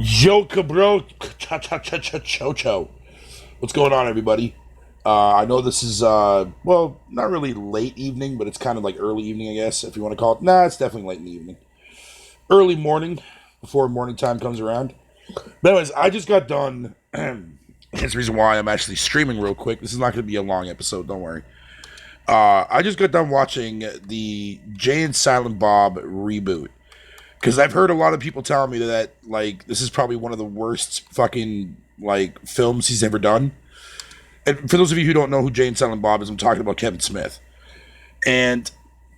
Yo, cabro, cha cha cha cha cho cho. What's going on, everybody? I know this is well, not really late evening, but it's kind of like early evening, I guess, if you want to call it. Nah, it's definitely late in the evening, early morning, before morning time comes around. But anyways, I just got done. That's the reason why I'm actually streaming real quick. This is not going to be a long episode. Don't worry. I just got done watching the Jay and Silent Bob reboot. Because I've heard a lot of people telling me that, like, this is probably one of the worst fucking, like, films he's ever done. And for those of you who don't know who Jay and Silent Bob is, I'm talking about Kevin Smith. And,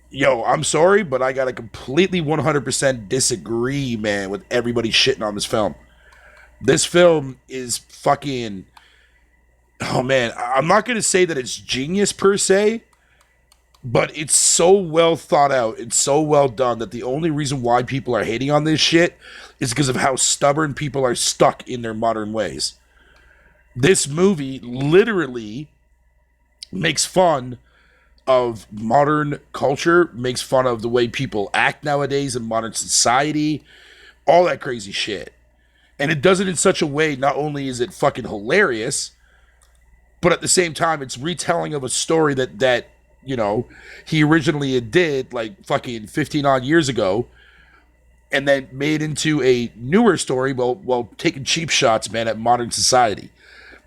yo, I'm sorry, but I gotta completely 100% disagree, man, with everybody shitting on this film. This film is fucking... Oh, man, I'm not gonna say that it's genius, per se, but it's so well thought out. It's so well done that the only reason why people are hating on this shit is because of how stubborn people are stuck in their modern ways. This movie literally makes fun of modern culture, makes fun of the way people act nowadays in modern society, all that crazy shit. And it does it in such a way, not only is it fucking hilarious, but at the same time, it's retelling of a story that you know, he originally did like fucking 15 odd years ago and then made into a newer story while taking cheap shots, man, at modern society.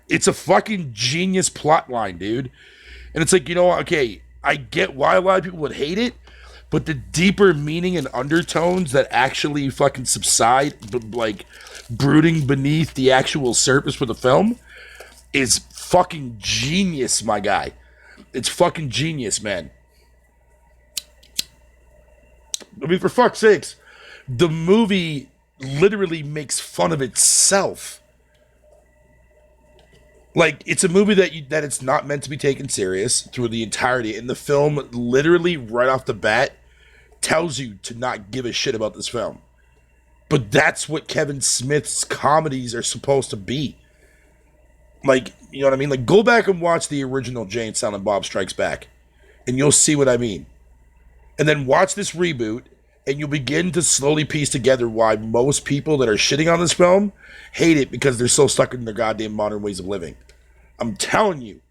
It's a fucking genius plot line, dude. And it's like, you know, okay, I get why a lot of people would hate it, but the deeper meaning and undertones that actually fucking subside, like brooding beneath the actual surface for the film is fucking genius, my guy. It's fucking genius, man. I mean, for fuck's sakes, the movie literally makes fun of itself. Like, it's a movie that it's not meant to be taken serious through the entirety, and the film literally right off the bat tells you to not give a shit about this film. But that's what Kevin Smith's comedies are supposed to be. Like, you know what I mean? Like, go back and watch the original Jay and Silent Bob Strikes Back, and you'll see what I mean. And then watch this reboot, and you'll begin to slowly piece together why most people that are shitting on this film hate it because they're so stuck in their goddamn modern ways of living. I'm telling you,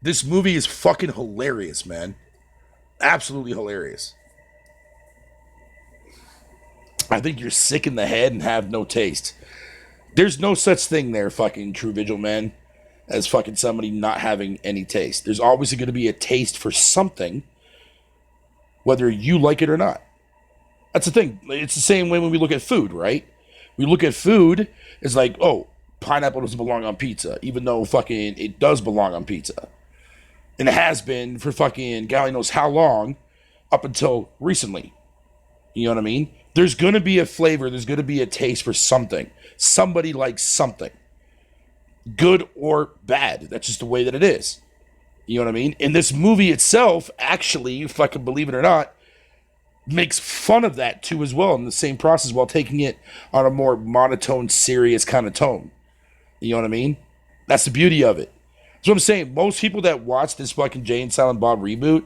this movie is fucking hilarious, man. Absolutely hilarious. I think you're sick in the head and have no taste. There's no such thing there, fucking True Vigil, man, as fucking somebody not having any taste. There's always going to be a taste for something, whether you like it or not. That's the thing. It's the same way when we look at food, right? We look at food, it's like, oh, pineapple doesn't belong on pizza, even though fucking it does belong on pizza. And it has been for fucking God knows how long, up until recently. You know what I mean? There's going to be a flavor, there's going to be a taste for something. Somebody likes something. Good or bad. That's just the way that it is. You know what I mean? And this movie itself, actually, if I can believe it or not, makes fun of that too as well in the same process while taking it on a more monotone, serious kind of tone. You know what I mean? That's the beauty of it. That's what I'm saying. Most people that watch this fucking Jay and Silent Bob reboot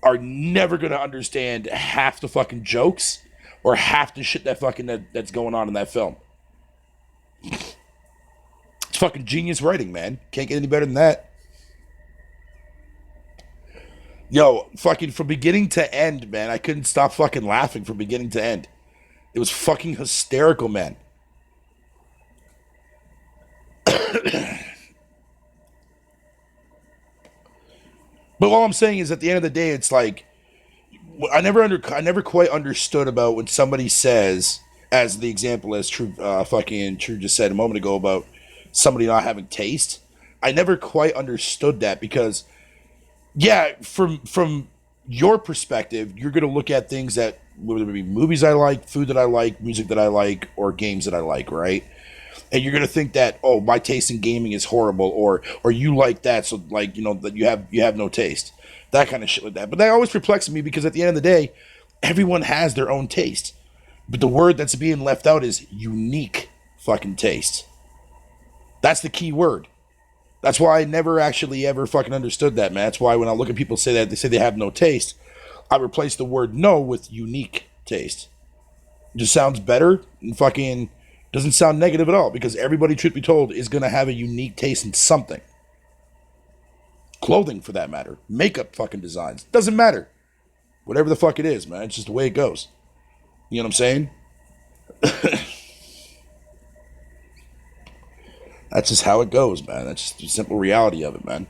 are never going to understand half the fucking jokes or half the shit that's going on in that film. It's fucking genius writing, man. Can't get any better than that. Yo, fucking from beginning to end, man, I couldn't stop fucking laughing from beginning to end. It was fucking hysterical, man. But all I'm saying is, at the end of the day, it's like I never quite understood about when somebody says, as the example as True just said a moment ago about somebody not having taste. I never quite understood that because, yeah, from your perspective, you're gonna look at things that whether it be movies I like, food that I like, music that I like, or games that I like, right? And you're gonna think that, oh, my taste in gaming is horrible, or you like that, so like, you know, that you have no taste, that kind of shit like that. But that always perplexes me because at the end of the day, everyone has their own taste, but the word that's being left out is unique fucking taste. That's the key word. That's why I never actually ever fucking understood that, man. That's why when I look at people say that they say they have no taste, I replace the word no with unique taste. It just sounds better and fucking Doesn't sound negative at all because everybody, truth be told, is going to have a unique taste in something. Clothing, for that matter. Makeup fucking designs. Doesn't matter. Whatever the fuck it is, man. It's just the way it goes. You know what I'm saying? That's just how it goes, man. That's just the simple reality of it, man.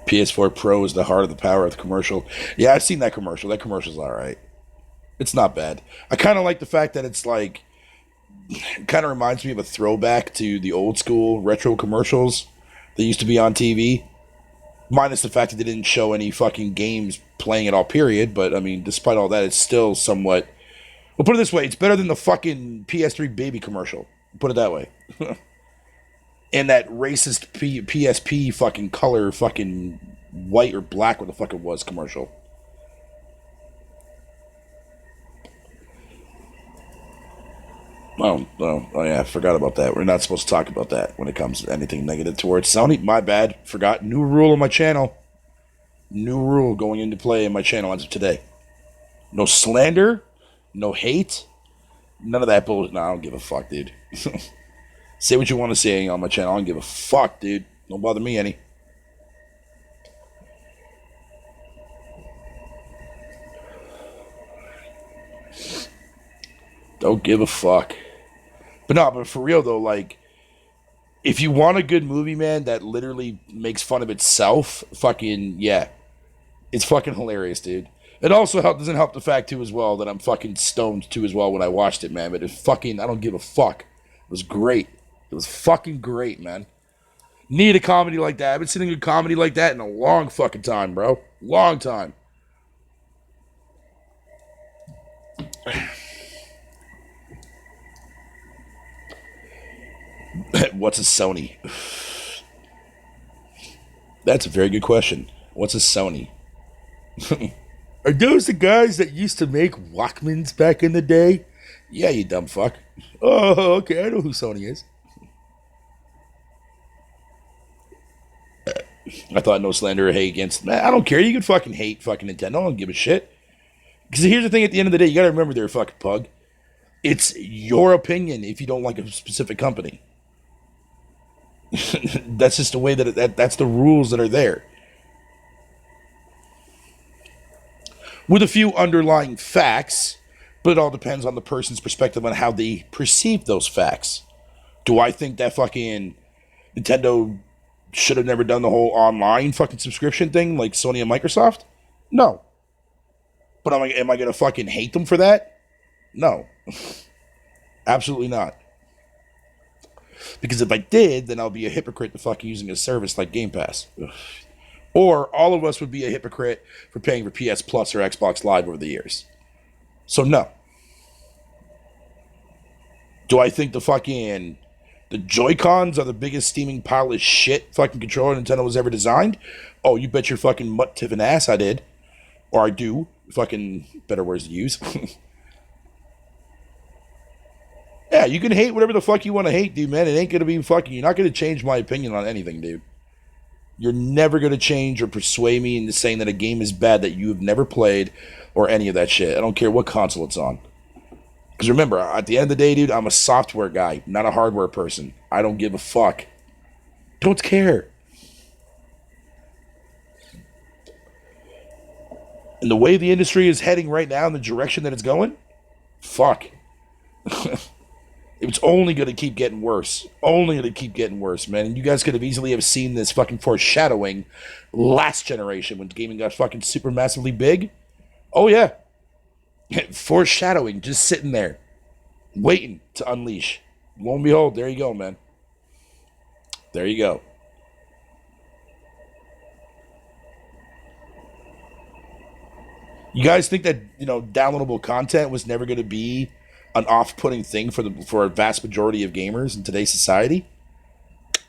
PS4 Pro is the heart of the power of the commercial. Yeah, I've seen that commercial. That commercial's alright. It's not bad. I kind of like the fact that it's like, it kind of reminds me of a throwback to the old school retro commercials that used to be on TV. Minus the fact that they didn't show any fucking games playing at all, period. But, I mean, despite all that, it's still somewhat... We'll put it this way. It's better than the fucking PS3 baby commercial. Put it that way. And that racist PSP fucking color fucking white or black, what the fuck it was, commercial. Oh, yeah, I forgot about that. We're not supposed to talk about that when it comes to anything negative towards Sony. My bad. Forgot. New rule on my channel. New rule going into play in my channel as of today. No slander. No hate. None of that bullshit. No, I don't give a fuck, dude. Say what you want to say on my channel. I don't give a fuck, dude. Don't bother me any. Don't give a fuck. But for real though, like, if you want a good movie, man, that literally makes fun of itself, fucking, yeah. It's fucking hilarious, dude. It also doesn't help the fact, too, as well, that I'm fucking stoned, too, as well, when I watched it, man. But it fucking, I don't give a fuck. It was great. It was fucking great, man. Need a comedy like that. I haven't seen a good comedy like that in a long fucking time, bro. Long time. What's a Sony? That's a very good question. What's a Sony? Are those the guys that used to make Walkmans back in the day? Yeah, you dumb fuck. Oh, okay, I know who Sony is. I thought no slander or hate against... Man, I don't care. You can fucking hate fucking Nintendo. I don't give a shit. Because here's the thing, at the end of the day, you gotta remember they're a fucking pug. It's your opinion if you don't like a specific company. That's just the way that's the rules that are there. With a few underlying facts, but it all depends on the person's perspective on how they perceive those facts. Do I think that fucking Nintendo should have never done the whole online fucking subscription thing like Sony and Microsoft? No. But am I going to fucking hate them for that? No. Absolutely not. Because if I did, then I'll be a hypocrite to fucking using a service like Game Pass. Ugh. Or all of us would be a hypocrite for paying for PS Plus or Xbox Live over the years. So no. Do I think the Joy-Cons are the biggest steaming pile of shit fucking controller Nintendo has ever designed? Oh, you bet your fucking mutt-tipping ass I did. Or I do. Fucking better words to use. Yeah, you can hate whatever the fuck you want to hate, dude, man. It ain't gonna be fucking... You're not gonna change my opinion on anything, dude. You're never going to change or persuade me into saying that a game is bad that you have never played or any of that shit. I don't care what console it's on. Because remember, at the end of the day, dude, I'm a software guy, not a hardware person. I don't give a fuck. Don't care. And the way the industry is heading right now in the direction that it's going, fuck. It's only going to keep getting worse. Only going to keep getting worse, man. And you guys could have easily have seen this fucking foreshadowing last generation when gaming got fucking super massively big. Oh, yeah. Foreshadowing, just sitting there, waiting to unleash. Lo and behold, there you go, man. There you go. You guys think that, downloadable content was never going to be an off-putting thing for a vast majority of gamers in today's society?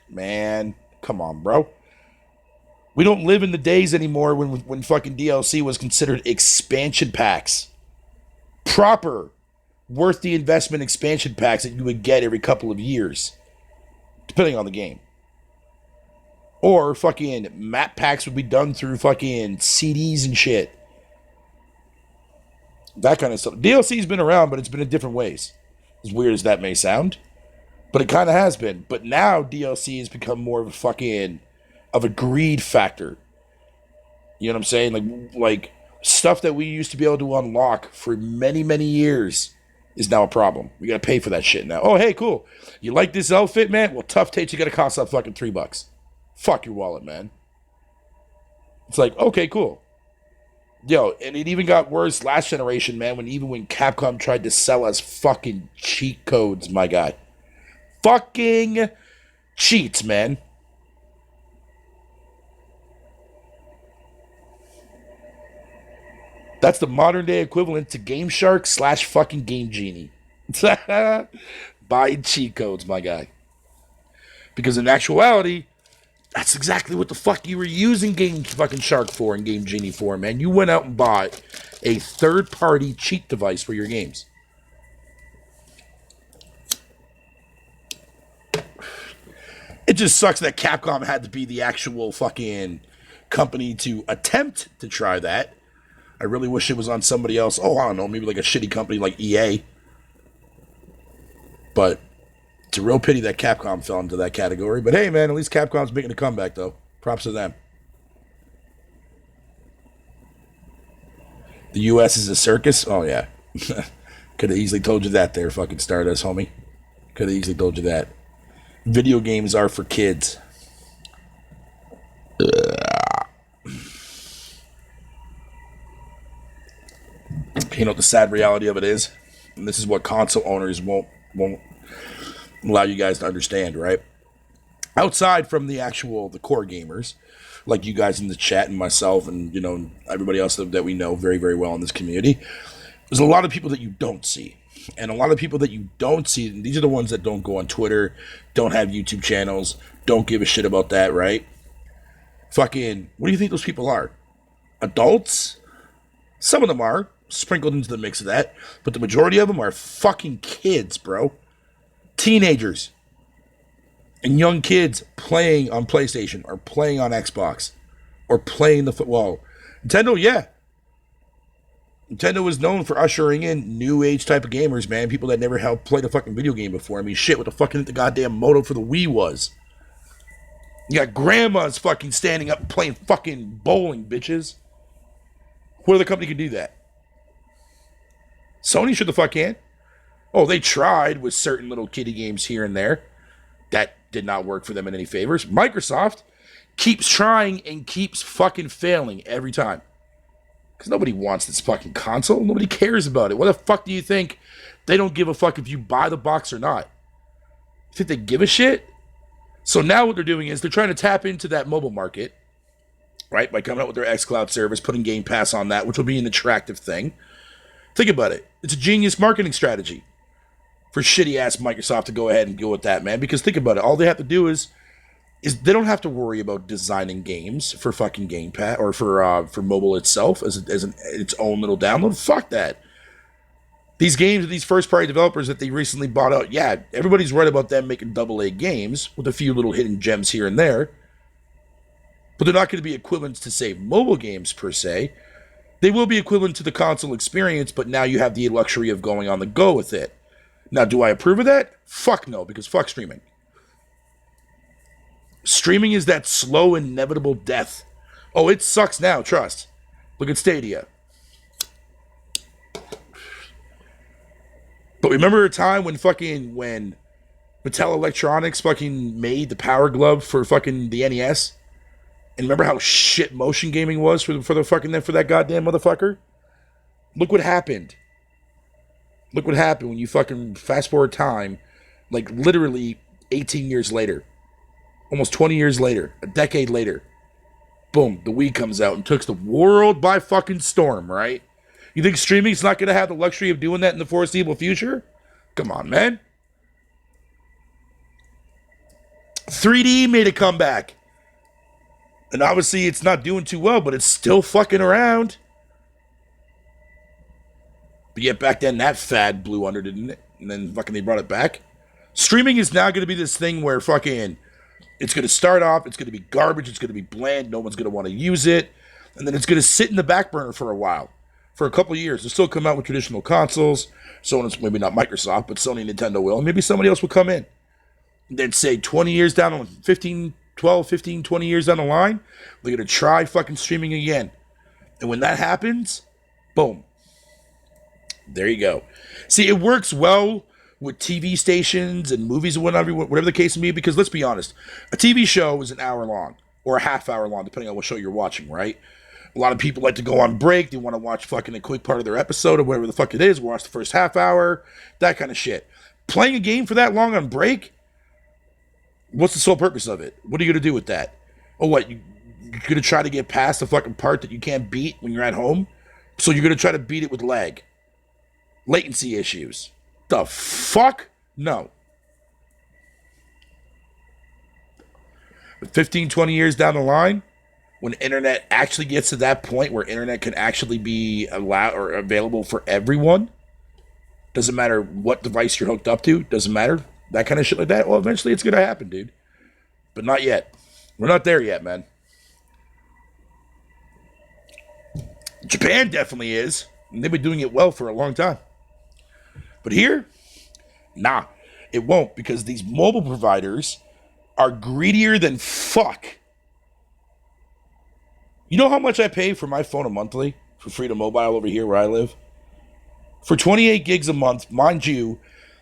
Man, come on, bro. We don't live in the days anymore when fucking DLC was considered expansion packs. Proper, worth the investment expansion packs that you would get every couple of years, depending on the game. Or fucking map packs would be done through fucking CDs and shit. That kind of stuff. DLC's been around, but it's been in different ways. As weird as that may sound. But it kind of has been. But now DLC has become more of a fucking of a greed factor. You know what I'm saying? Like stuff that we used to be able to unlock for many, many years is now a problem. We gotta pay for that shit now. Oh, hey, cool. You like this outfit, man? Well, tough takes you gotta cost that fucking $3. Fuck your wallet, man. It's like, okay, cool. Yo, and it even got worse last generation, man, when Capcom tried to sell us fucking cheat codes, my guy. Fucking cheats, man. That's the modern day equivalent to Game Shark / fucking Game Genie. Buying cheat codes, my guy. Because in actuality, that's exactly what the fuck you were using Game fucking Shark for and Game Genie for, man. You went out and bought a third-party cheat device for your games. It just sucks that Capcom had to be the actual fucking company to attempt to try that. I really wish it was on somebody else. Oh, I don't know, maybe like a shitty company like EA. But it's a real pity that Capcom fell into that category. But hey, man, at least Capcom's making a comeback, though. Props to them. The U.S. is a circus? Oh, yeah. Could have easily told you that there, fucking Stardust, homie. Could have easily told you that. Video games are for kids. You know what the sad reality of it is? And this is what console owners won't allow you guys to understand, right? Outside from the core gamers, like you guys in the chat and myself and, you know, everybody else that we know very, very well in this community, there's a lot of people that you don't see. And a lot of people that you don't see, and these are the ones that don't go on Twitter, don't have YouTube channels, don't give a shit about that, right? Fucking, what do you think those people are? Adults? Some of them are, sprinkled into the mix of that, but the majority of them are fucking kids, bro. Teenagers. And young kids playing on PlayStation, or playing on Xbox, or playing Nintendo, yeah. Nintendo was known for ushering in new age type of gamers, man. People that never played a fucking video game before. I mean, shit, what the fucking the goddamn moto for the Wii was. You got grandmas fucking standing up and playing fucking bowling, bitches. What other company could do that? Sony should the fuck can. Oh, they tried with certain little kiddie games here and there. That did not work for them in any favors. Microsoft keeps trying and keeps fucking failing every time. Because nobody wants this fucking console. Nobody cares about it. What the fuck do you think? They don't give a fuck if you buy the box or not. You think they give a shit? So now what they're doing is they're trying to tap into that mobile market, right? By coming out with their xCloud service, putting Game Pass on that, which will be an attractive thing. Think about it. It's a genius marketing strategy for shitty-ass Microsoft to go ahead and go with that, man. Because think about it. All they have to do is they don't have to worry about designing games for fucking Game Pass or for mobile itself as its own little download. Fuck that. These games, these first-party developers that they recently bought out, yeah, everybody's right about them making AA games with a few little hidden gems here and there, but they're not going to be equivalent to, say, mobile games per se. They will be equivalent to the console experience, but now you have the luxury of going on the go with it. Now, do I approve of that? Fuck no, because fuck streaming. Streaming is that slow, inevitable death. Oh, it sucks now, trust. Look at Stadia. But remember a time when Mattel Electronics fucking made the Power Glove for fucking the NES? And remember how shit motion gaming was for that goddamn motherfucker? Look what happened. Look what happened when you fucking fast forward time, like literally 18 years later. Almost 20 years later, a decade later, boom, the Wii comes out and took the world by fucking storm, right? You think streaming's not going to have the luxury of doing that in the foreseeable future? Come on, man. 3D made a comeback. And obviously it's not doing too well, but it's still fucking around. But yet back then that fad blew under, didn't it? And then fucking they brought it back. Streaming is now going to be this thing where fucking it's going to start off, it's going to be garbage, it's going to be bland, no one's going to want to use it, and then it's going to sit in the back burner for a while. for a couple of years. They'll still come out with traditional consoles. So maybe not Microsoft, but Sony and Nintendo will. And maybe somebody else will come in. Then say 20 years down, 20 years down the line, they're going to try fucking streaming again. And when that happens, boom. There you go. See, it works well with TV stations and movies and whatever the case may be, because let's be honest, a TV show is an hour long or a half hour long, depending on what show you're watching, right? A lot of people like to go on break. They want to watch fucking a quick part of their episode or whatever the fuck it is. Watch the first half hour, that kind of shit. Playing a game for that long on break, what's the sole purpose of it? What are you going to do with that? Oh, what? You're going to try to get past the fucking part that you can't beat when you're at home? So you're going to try to beat it with lag. Latency issues. The fuck? No. 15, 20 years down the line, when internet actually gets to that point where internet can actually be allowed or available for everyone, doesn't matter what device you're hooked up to, doesn't matter, that kind of shit like that, well, eventually it's going to happen, dude. But not yet. We're not there yet, man. Japan definitely is, and they've been doing it well for a long time. But here, nah, it won't, because these mobile providers are greedier than fuck. You know how much I pay for my phone a monthly for Freedom Mobile over here where I live? For 28 gigs a month, mind you,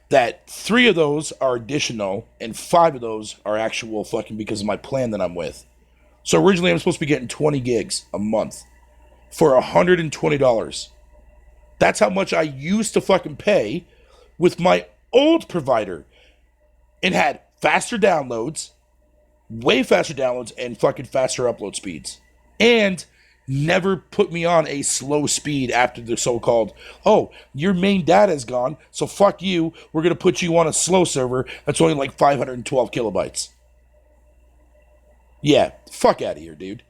that 3 of those are additional and 5 of those are actual fucking because of my plan that I'm with. So originally I'm supposed to be getting 20 gigs a month for $120. That's how much I used to fucking pay with my old provider. It had faster downloads, way faster downloads, and fucking faster upload speeds. And never put me on a slow speed after the so-called, oh, your main data is gone, so fuck you, we're going to put you on a slow server that's only like 512 kilobytes. Yeah, fuck out of here, dude.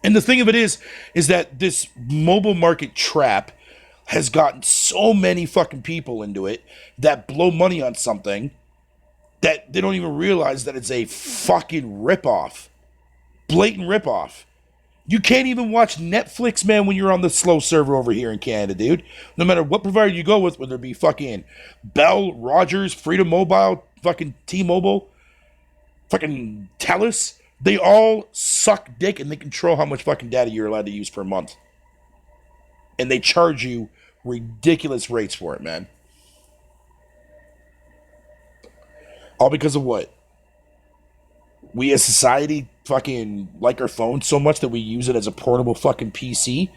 And the thing of it is that this mobile market trap has gotten so many fucking people into it that blow money on something that they don't even realize that it's a fucking ripoff. Blatant ripoff. You can't even watch Netflix, man, when you're on the slow server over here in Canada, dude. No matter what provider you go with, whether it be fucking Bell, Rogers, Freedom Mobile, fucking T-Mobile, fucking TELUS, they all suck dick and they control how much fucking data you're allowed to use per month. And they charge you ridiculous rates for it, man. All because of what? We as society fucking like our phones so much that we use it as a portable fucking PC.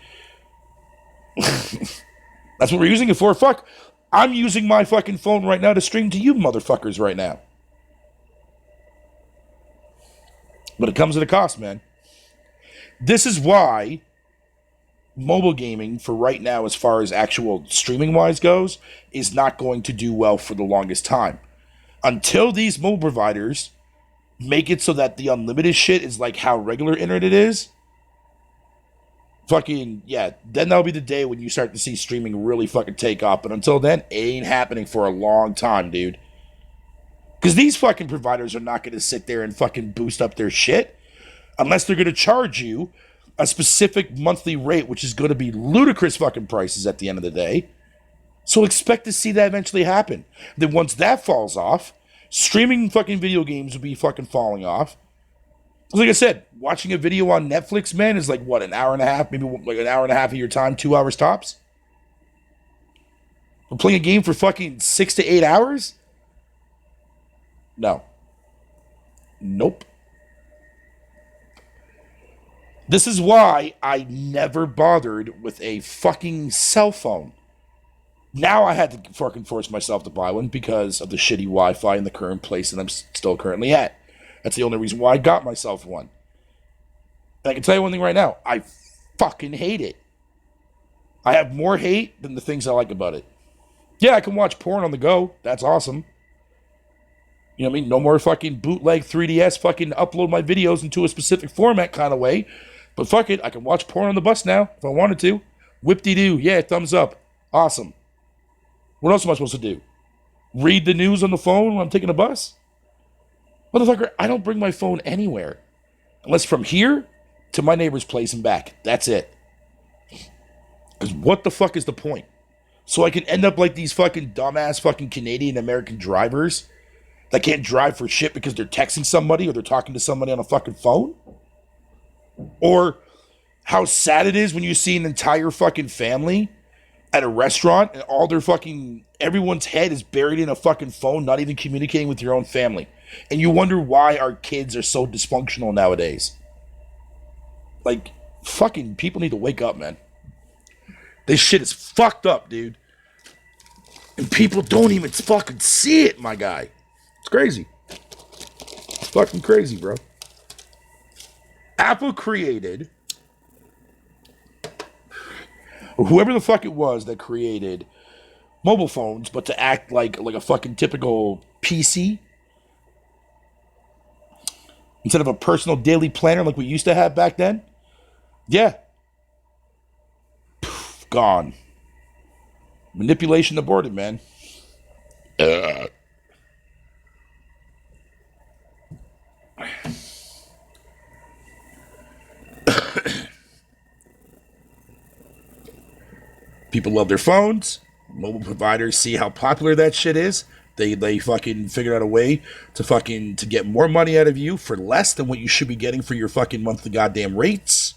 That's what we're using it for. Fuck. I'm using my fucking phone right now to stream to you motherfuckers right now. But it comes at a cost, man. This is why mobile gaming for right now, as far as actual streaming wise goes, is not going to do well for the longest time. Until these mobile providers make it so that the unlimited shit is like how regular internet is, fucking, yeah, then that'll be the day when you start to see streaming really fucking take off. But until then, it ain't happening for a long time, dude. Because these fucking providers are not going to sit there and fucking boost up their shit unless they're going to charge you a specific monthly rate, which is going to be ludicrous fucking prices at the end of the day. So expect to see that eventually happen. Then once that falls off, streaming fucking video games will be fucking falling off. Like I said, watching a video on Netflix, man, is like, what, an hour and a half? Maybe like an hour and a half of your time, 2 hours tops? We're playing a game for fucking 6 to 8 hours? No. Nope. This is why I never bothered with a fucking cell phone. Now I had to fucking force myself to buy one because of the shitty Wi-Fi in the current place that I'm still currently at. That's the only reason why I got myself one. And I can tell you one thing right now. I fucking hate it. I have more hate than the things I like about it. Yeah, I can watch porn on the go. That's awesome. You know what I mean? No more fucking bootleg 3DS fucking upload my videos into a specific format kind of way. But fuck it, I can watch porn on the bus now if I wanted to. Whip-de-doo. Yeah, thumbs up. Awesome. What else am I supposed to do? Read the news on the phone when I'm taking a bus? Motherfucker, I don't bring my phone anywhere. Unless from here to my neighbor's place and back. That's it. Because what the fuck is the point? So I can end up like these fucking dumbass fucking Canadian American drivers that can't drive for shit because they're texting somebody or they're talking to somebody on a fucking phone? Or how sad it is when you see an entire fucking family at a restaurant and all their fucking, everyone's head is buried in a fucking phone, not even communicating with your own family. And you wonder why our kids are so dysfunctional nowadays. Like, fucking people need to wake up, man. This shit is fucked up, dude. And people don't even fucking see it, my guy. It's crazy. It's fucking crazy, bro. Apple created, whoever the fuck it was that created mobile phones, but to act like a fucking typical PC instead of a personal daily planner like we used to have back then. Yeah. Gone. Manipulation aborted, man. People love their phones. Mobile providers see how popular that shit is. They fucking figured out a way to get more money out of you for less than what you should be getting for your fucking monthly goddamn rates.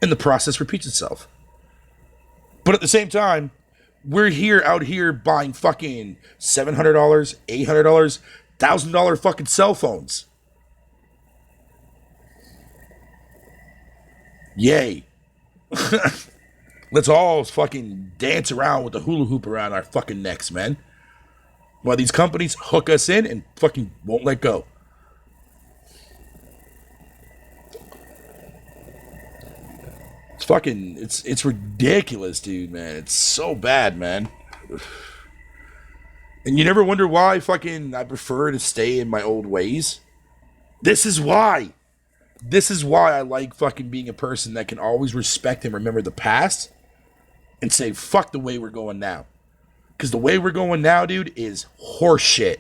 And the process repeats itself. But at the same time, we're out here buying fucking $700, $800, $1,000 fucking cell phones. Yay. Let's all fucking dance around with the hula hoop around our fucking necks, man. While these companies hook us in and fucking won't let go. It's ridiculous, dude, man. It's so bad, man. And you never wonder why fucking I prefer to stay in my old ways? This is why. This is why I like fucking being a person that can always respect and remember the past and say, fuck the way we're going now. Because the way we're going now, dude, is horseshit.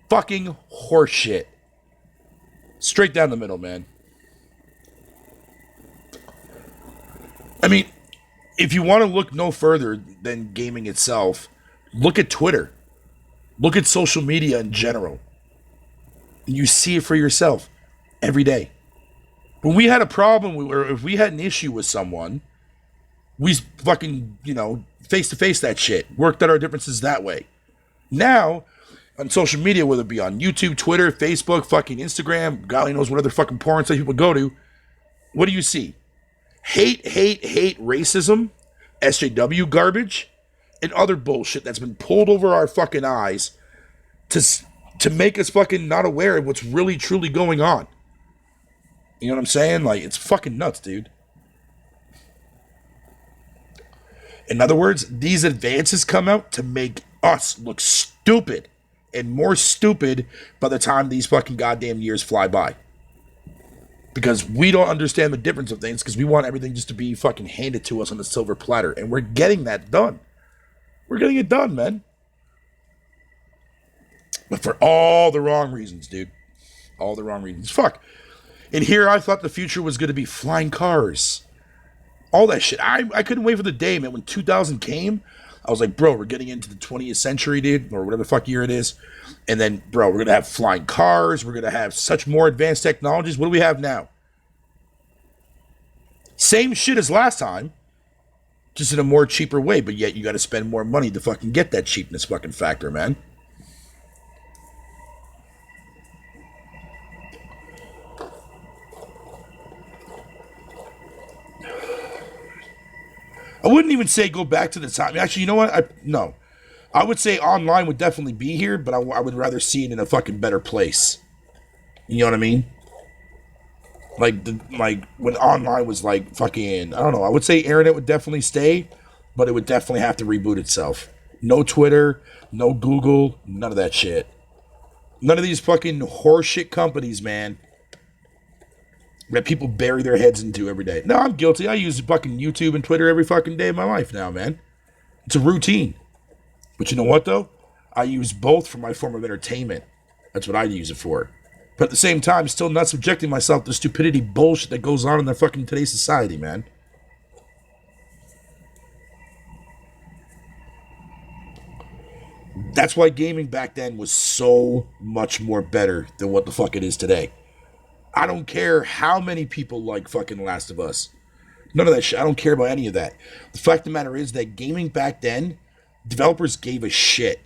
Fucking horseshit. Straight down the middle, man. I mean, if you want to look no further than gaming itself, look at Twitter. Look at social media in general. And you see it for yourself every day. When we had a problem, or if we had an issue with someone, we fucking, face-to-face that shit. Worked out our differences that way. Now, on social media, whether it be on YouTube, Twitter, Facebook, fucking Instagram, God only knows what other fucking porn site people go to, what do you see? Hate, racism, SJW garbage, and other bullshit that's been pulled over our fucking eyes to make us fucking not aware of what's really, truly going on. You know what I'm saying? Like, it's fucking nuts, dude. In other words, these advances come out to make us look stupid and more stupid by the time these fucking goddamn years fly by. Because we don't understand the difference of things because we want everything just to be fucking handed to us on a silver platter. And we're getting that done. We're getting it done, man. But for all the wrong reasons, dude. All the wrong reasons. Fuck. And here I thought the future was going to be flying cars. All that shit. I couldn't wait for the day, man. When 2000 came, I was like, bro, we're getting into the 20th century, dude. Or whatever the fuck year it is. And then, bro, we're going to have flying cars. We're going to have such more advanced technologies. What do we have now? Same shit as last time. Just in a more cheaper way. But yet you got to spend more money to fucking get that cheapness fucking factor, man. I wouldn't even say go back to the time. Actually, you know what? No. I would say online would definitely be here, but I would rather see it in a fucking better place. You know what I mean? Like when online was like fucking, I don't know. I would say internet would definitely stay, but it would definitely have to reboot itself. No Twitter, no Google, none of that shit. None of these fucking horseshit companies, man, that people bury their heads into every day. No, I'm guilty. I use fucking YouTube and Twitter every fucking day of my life now, man. It's a routine. But you know what, though? I use both for my form of entertainment. That's what I use it for. But at the same time, still not subjecting myself to stupidity bullshit that goes on in the fucking today's society, man. That's why gaming back then was so much more better than what the fuck it is today. I don't care how many people like fucking Last of Us. None of that shit. I don't care about any of that. The fact of the matter is that gaming back then, developers gave a shit.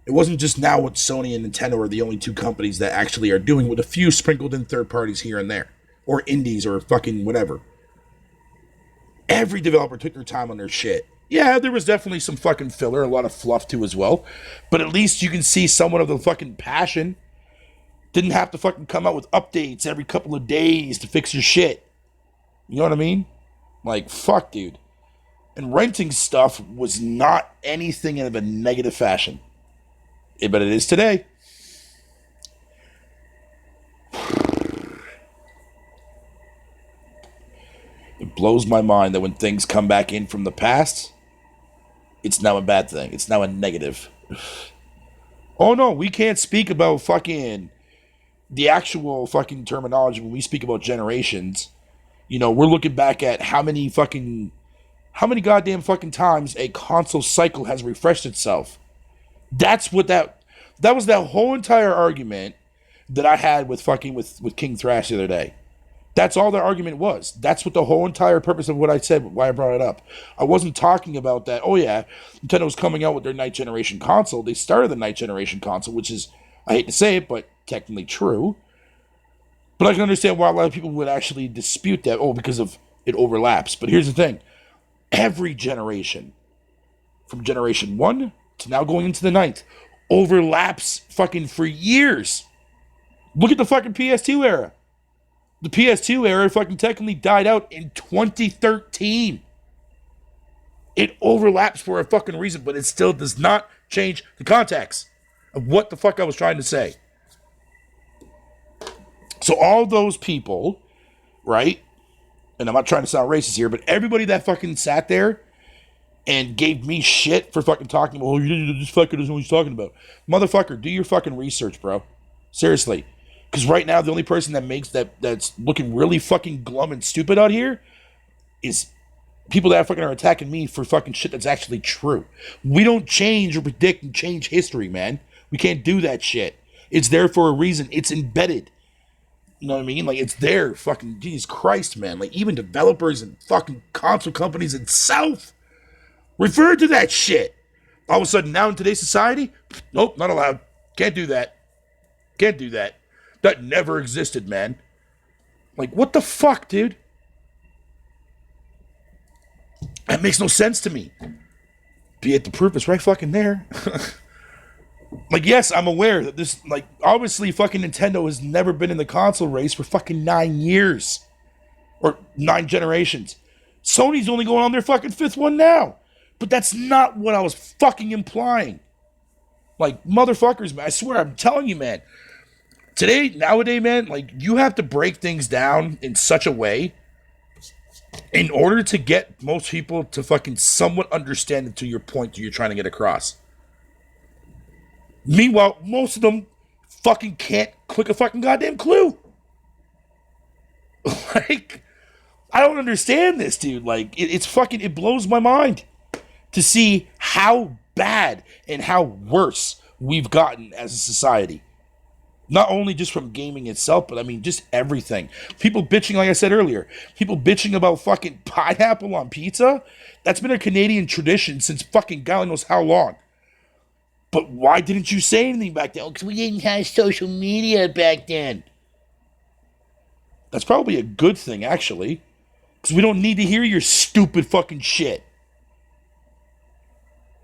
It wasn't just now what Sony and Nintendo are the only two companies that actually are doing, with a few sprinkled in third parties here and there. Or indies or fucking whatever. Every developer took their time on their shit. Yeah, there was definitely some fucking filler, a lot of fluff too as well. But at least you can see somewhat of the fucking passion. Didn't have to fucking come out with updates every couple of days to fix your shit. You know what I mean? Like, fuck, dude. And renting stuff was not anything in a negative fashion. But it is today. It blows my mind that when things come back in from the past, it's now a bad thing. It's now a negative. Oh no, we can't speak about fucking the actual fucking terminology when we speak about generations. You know, we're looking back at how many goddamn fucking times a console cycle has refreshed itself. That's what that was, that whole entire argument that I had with King Thrash the other day. That's all the argument was. That's what the whole entire purpose of what I said, why I brought it up. I wasn't talking about that, oh yeah, Nintendo's coming out with their ninth generation console. They started the ninth generation console, which is, I hate to say it, but technically true. But I can understand why a lot of people would actually dispute that, because of it overlaps. But here's the thing. Every generation, from generation 1 to now going into the ninth, overlaps fucking for years. Look at the fucking PS2 era. The PS2 era fucking technically died out in 2013. It overlaps for a fucking reason, but it still does not change the context of what the fuck I was trying to say. So all those people, right? And I'm not trying to sound racist here, but everybody that fucking sat there and gave me shit for fucking talking about, this fucker doesn't know what he's talking about. Motherfucker, do your fucking research, bro. Seriously. Because right now, the only person that's looking really fucking glum and stupid out here is people that fucking are attacking me for fucking shit that's actually true. We don't change or predict and change history, man. We can't do that shit. It's there for a reason. It's embedded. You know what I mean? Like, it's there. Fucking Jesus Christ, man. Like, even developers and fucking console companies itself refer to that shit. All of a sudden, now in today's society, nope, not allowed. Can't do that. Can't do that. That never existed, man. Like, what the fuck, dude? That makes no sense to me. Be it, the proof is right fucking there. Like, yes, I'm aware that this, like, obviously fucking Nintendo has never been in the console race for fucking 9 years. Or 9 generations. Sony's only going on their fucking 5th one now. But that's not what I was fucking implying. Like, motherfuckers, man, I swear, I'm telling you, man. Nowadays, man, like, you have to break things down in such a way in order to get most people to fucking somewhat understand it to your point that you're trying to get across. Meanwhile, most of them fucking can't click a fucking goddamn clue. Like, I don't understand this, dude. Like, it blows my mind to see how bad and how worse we've gotten as a society. Not only just from gaming itself, but I mean just everything. People bitching, like I said earlier, people bitching about fucking pineapple on pizza. That's been a Canadian tradition since fucking God knows how long. But why didn't you say anything back then? Because we didn't have social media back then. That's probably a good thing, actually. Because we don't need to hear your stupid fucking shit.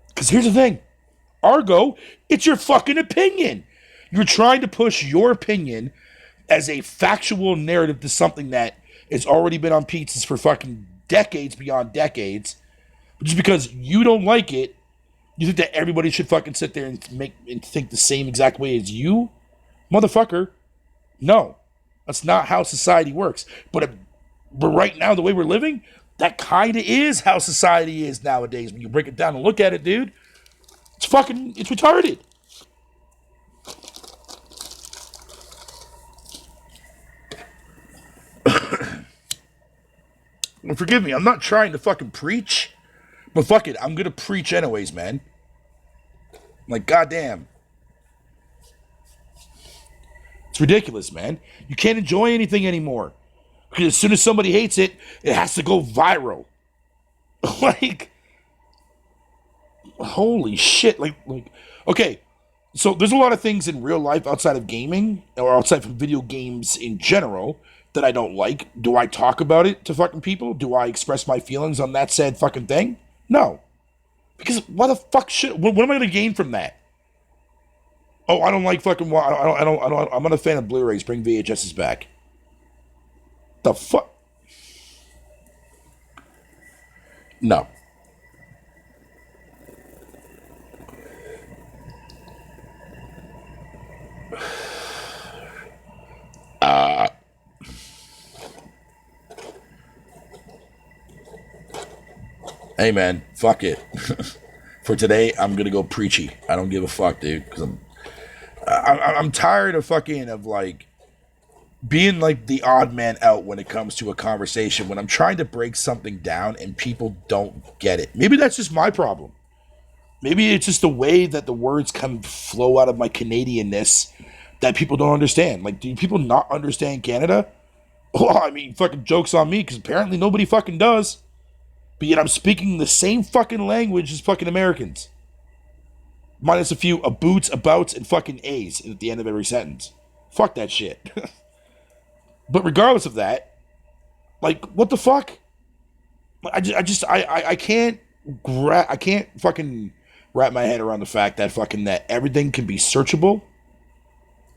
Because here's the thing. Argo, it's your fucking opinion. You're trying to push your opinion as a factual narrative to something that has already been on pizzas for fucking decades beyond decades. But just because you don't like it, you think that everybody should fucking sit there and think the same exact way as you? Motherfucker, no. That's not how society works. But right now, the way we're living, that kind of is how society is nowadays. When you break it down and look at it, dude, it's retarded. Well, forgive me, I'm not trying to fucking preach, but fuck it, I'm gonna preach anyways, man. Like, goddamn. It's ridiculous, man. You can't enjoy anything anymore. Because as soon as somebody hates it, it has to go viral. Like, holy shit. Like, okay. So there's a lot of things in real life outside of gaming, or outside from video games in general, that I don't like. Do I talk about it to fucking people? Do I express my feelings on that said fucking thing? No. Because why the fuck should... What am I going to gain from that? Oh, I don't like fucking... I'm not a fan of Blu-rays. Bring VHSs back. The fuck? No. Hey, man. Fuck it. For today, I'm gonna go preachy. I don't give a fuck, dude. Because I'm tired of fucking... Of, like... Being like the odd man out when it comes to a conversation, when I'm trying to break something down and people don't get it. Maybe that's just my problem. Maybe it's just the way that the words flow out of my Canadianness that people don't understand. Like, do people not understand Canada? Well, I mean, fucking joke's on me, because apparently nobody fucking does. But yet I'm speaking the same fucking language as fucking Americans. Minus a few aboots, abouts, and fucking A's at the end of every sentence. Fuck that shit. But regardless of that, like, what the fuck? I can't fucking wrap my head around the fact that fucking that everything can be searchable,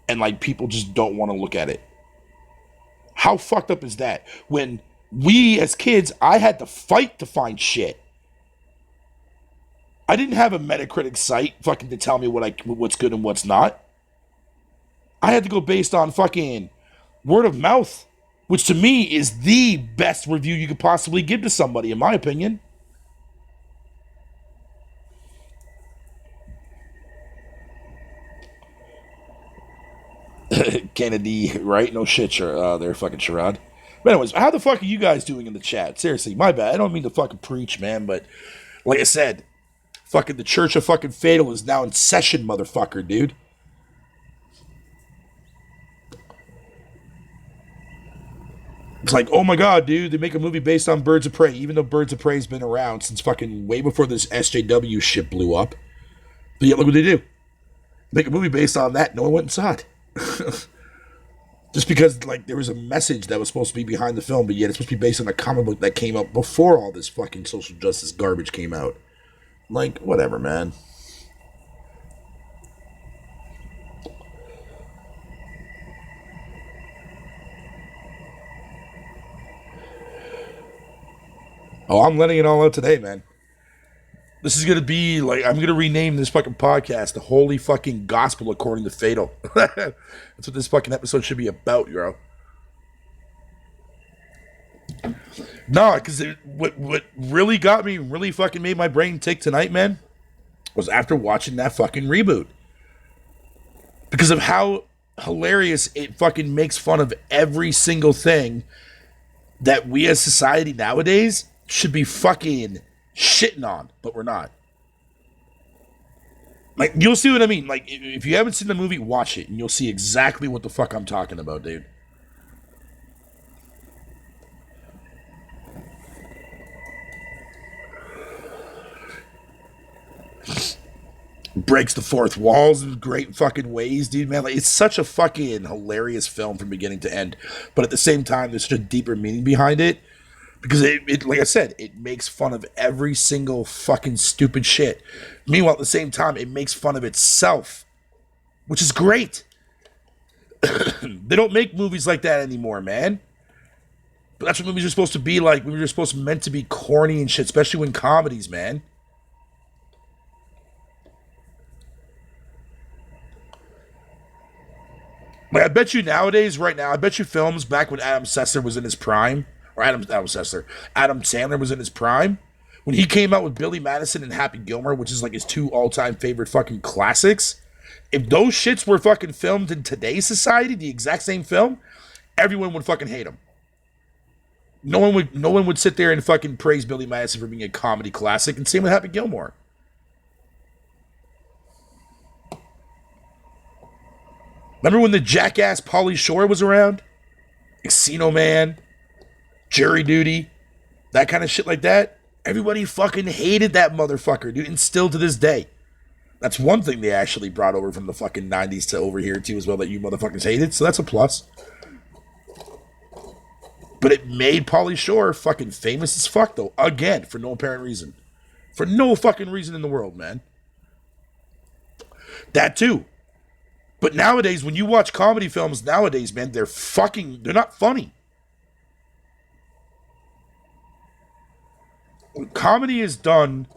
and like people just don't want to look at it. How fucked up is that? When we as kids, I had to fight to find shit. I didn't have a Metacritic site fucking to tell me what's good and what's not. I had to go based on fucking word of mouth, which to me is the best review you could possibly give to somebody, in my opinion. Kennedy, right? No shit, they're fucking charade. But anyways, how the fuck are you guys doing in the chat? Seriously, my bad. I don't mean to fucking preach, man, but like I said, fucking the Church of fucking Fatal is now in session, motherfucker, dude. It's like, oh my god, dude, they make a movie based on Birds of Prey, even though Birds of Prey's been around since fucking way before this SJW shit blew up. But yet, look what they do. Make a movie based on that, no one went and saw it. Just because, like, there was a message that was supposed to be behind the film, but yet it's supposed to be based on a comic book that came out before all this fucking social justice garbage came out. Like, whatever, man. Oh, I'm letting it all out today, man. This is going to be, like, I'm going to rename this fucking podcast the Holy Fucking Gospel According to Fatal. That's what this fucking episode should be about, bro. No, because what really got me, really fucking made my brain tick tonight, man, was after watching that fucking reboot. Because of how hilarious it fucking makes fun of every single thing that we as society nowadays should be fucking shitting on, but we're not. Like, you'll see what I mean. Like, if you haven't seen the movie, watch it, and you'll see exactly what the fuck I'm talking about, dude. Breaks the fourth walls in great fucking ways, dude, man. Like, it's such a fucking hilarious film from beginning to end, but at the same time, there's such a deeper meaning behind it. Because it, like I said, it makes fun of every single fucking stupid shit. Meanwhile, at the same time, it makes fun of itself, which is great. They don't make movies like that anymore, man. But that's what movies are supposed to be like. Movies are meant to be corny and shit, especially when comedies, man. Like, I bet you nowadays, right now, I bet you films back when Adam Sessler was in his prime, or Adam Sandler was in his prime, when he came out with Billy Madison and Happy Gilmore, which is like his two all-time favorite fucking classics, if those shits were fucking filmed in today's society, the exact same film, everyone would fucking hate him. No one would sit there and fucking praise Billy Madison for being a comedy classic, and same with Happy Gilmore. Remember when the jackass Pauly Shore was around? Casino Man, Jury Duty, that kind of shit like that. Everybody fucking hated that motherfucker, dude, and still to this day. That's one thing they actually brought over from the fucking 90s to over here too as well that you motherfuckers hated, so that's a plus. But it made Pauly Shore fucking famous as fuck though, again, for no apparent reason. For no fucking reason in the world, man. That too. But nowadays, when you watch comedy films nowadays, man, they're not funny. Comedy is done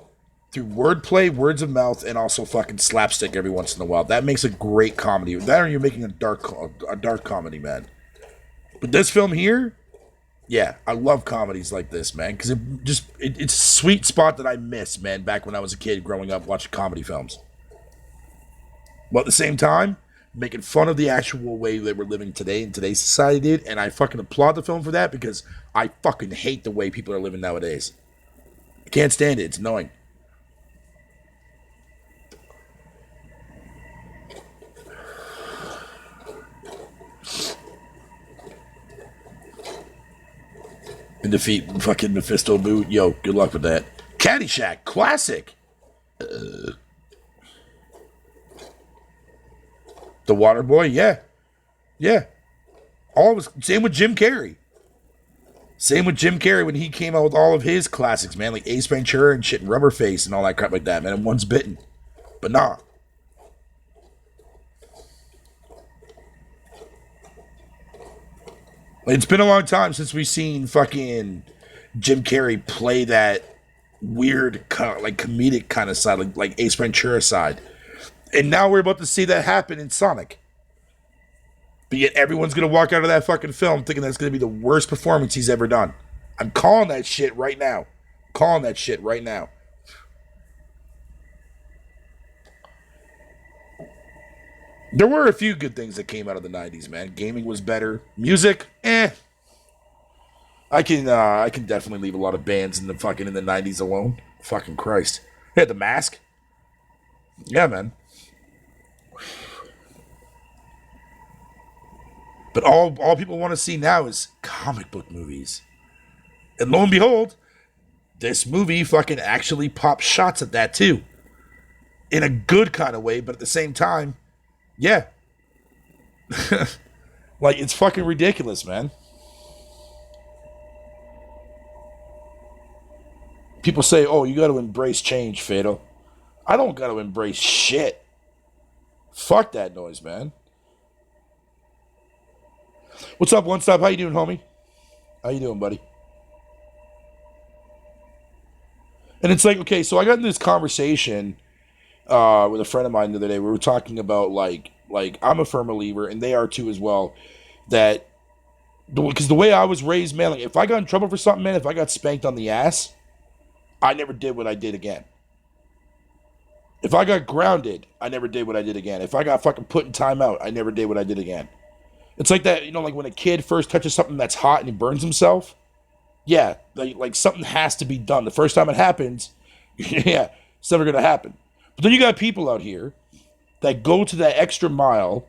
through wordplay, words of mouth, and also fucking slapstick every once in a while. That makes a great comedy. That or you're making a dark comedy, man. But this film here, yeah, I love comedies like this, man, because it's a sweet spot that I miss, man, back when I was a kid growing up watching comedy films. But at the same time, making fun of the actual way that we're living today in today's society, dude, and I fucking applaud the film for that because I fucking hate the way people are living nowadays. I can't stand it. It's annoying. And defeat fucking Mephisto Boo. Yo, good luck with that. Caddyshack, classic. The Waterboy, yeah. Yeah. Same with Jim Carrey. Same with Jim Carrey when he came out with all of his classics, man, like Ace Ventura and shit and Rubberface and all that crap like that, man. And Once Bitten. But nah. It's been a long time since we've seen fucking Jim Carrey play that weird, like comedic kind of side, like Ace Ventura side. And now we're about to see that happen in Sonic. But yet everyone's going to walk out of that fucking film thinking that's going to be the worst performance he's ever done. I'm calling that shit right now. There were a few good things that came out of the 90s, man. Gaming was better. Music, I can definitely leave a lot of bands in the 90s alone. Fucking Christ. Yeah, The Mask. Yeah, man. But all people want to see now is comic book movies. And lo and behold, this movie fucking actually pops shots at that too. In a good kind of way, but at the same time, yeah. Like, it's fucking ridiculous, man. People say, oh, you got to embrace change, Fatal. I don't got to embrace shit. Fuck that noise, man. What's up, One Stop? How you doing, homie? How you doing, buddy? And it's like, okay, so I got in this conversation with a friend of mine the other day. We were talking about, like I'm a firm believer, and they are too as well, that, because the way I was raised, man, like, if I got in trouble for something, man, if I got spanked on the ass, I never did what I did again. If I got grounded, I never did what I did again. If I got fucking put in timeout, I never did what I did again. It's like that, like when a kid first touches something that's hot and he burns himself. Yeah, like something has to be done. The first time it happens, yeah, it's never going to happen. But then you got people out here that go to that extra mile,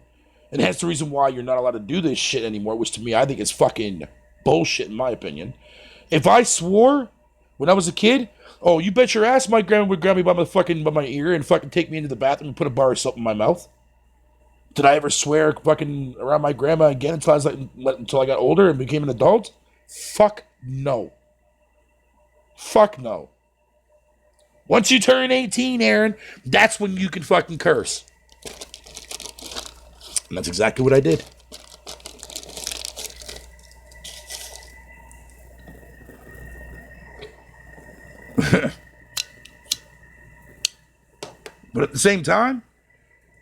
and that's the reason why you're not allowed to do this shit anymore, which to me, I think is fucking bullshit in my opinion. If I swore when I was a kid, oh, you bet your ass my grandma would grab me by my ear and fucking take me into the bathroom and put a bar of soap in my mouth. Did I ever swear fucking around my grandma again until I got older and became an adult? Fuck no. Fuck no. Once you turn 18, Aaron, that's when you can fucking curse. And that's exactly what I did. But at the same time,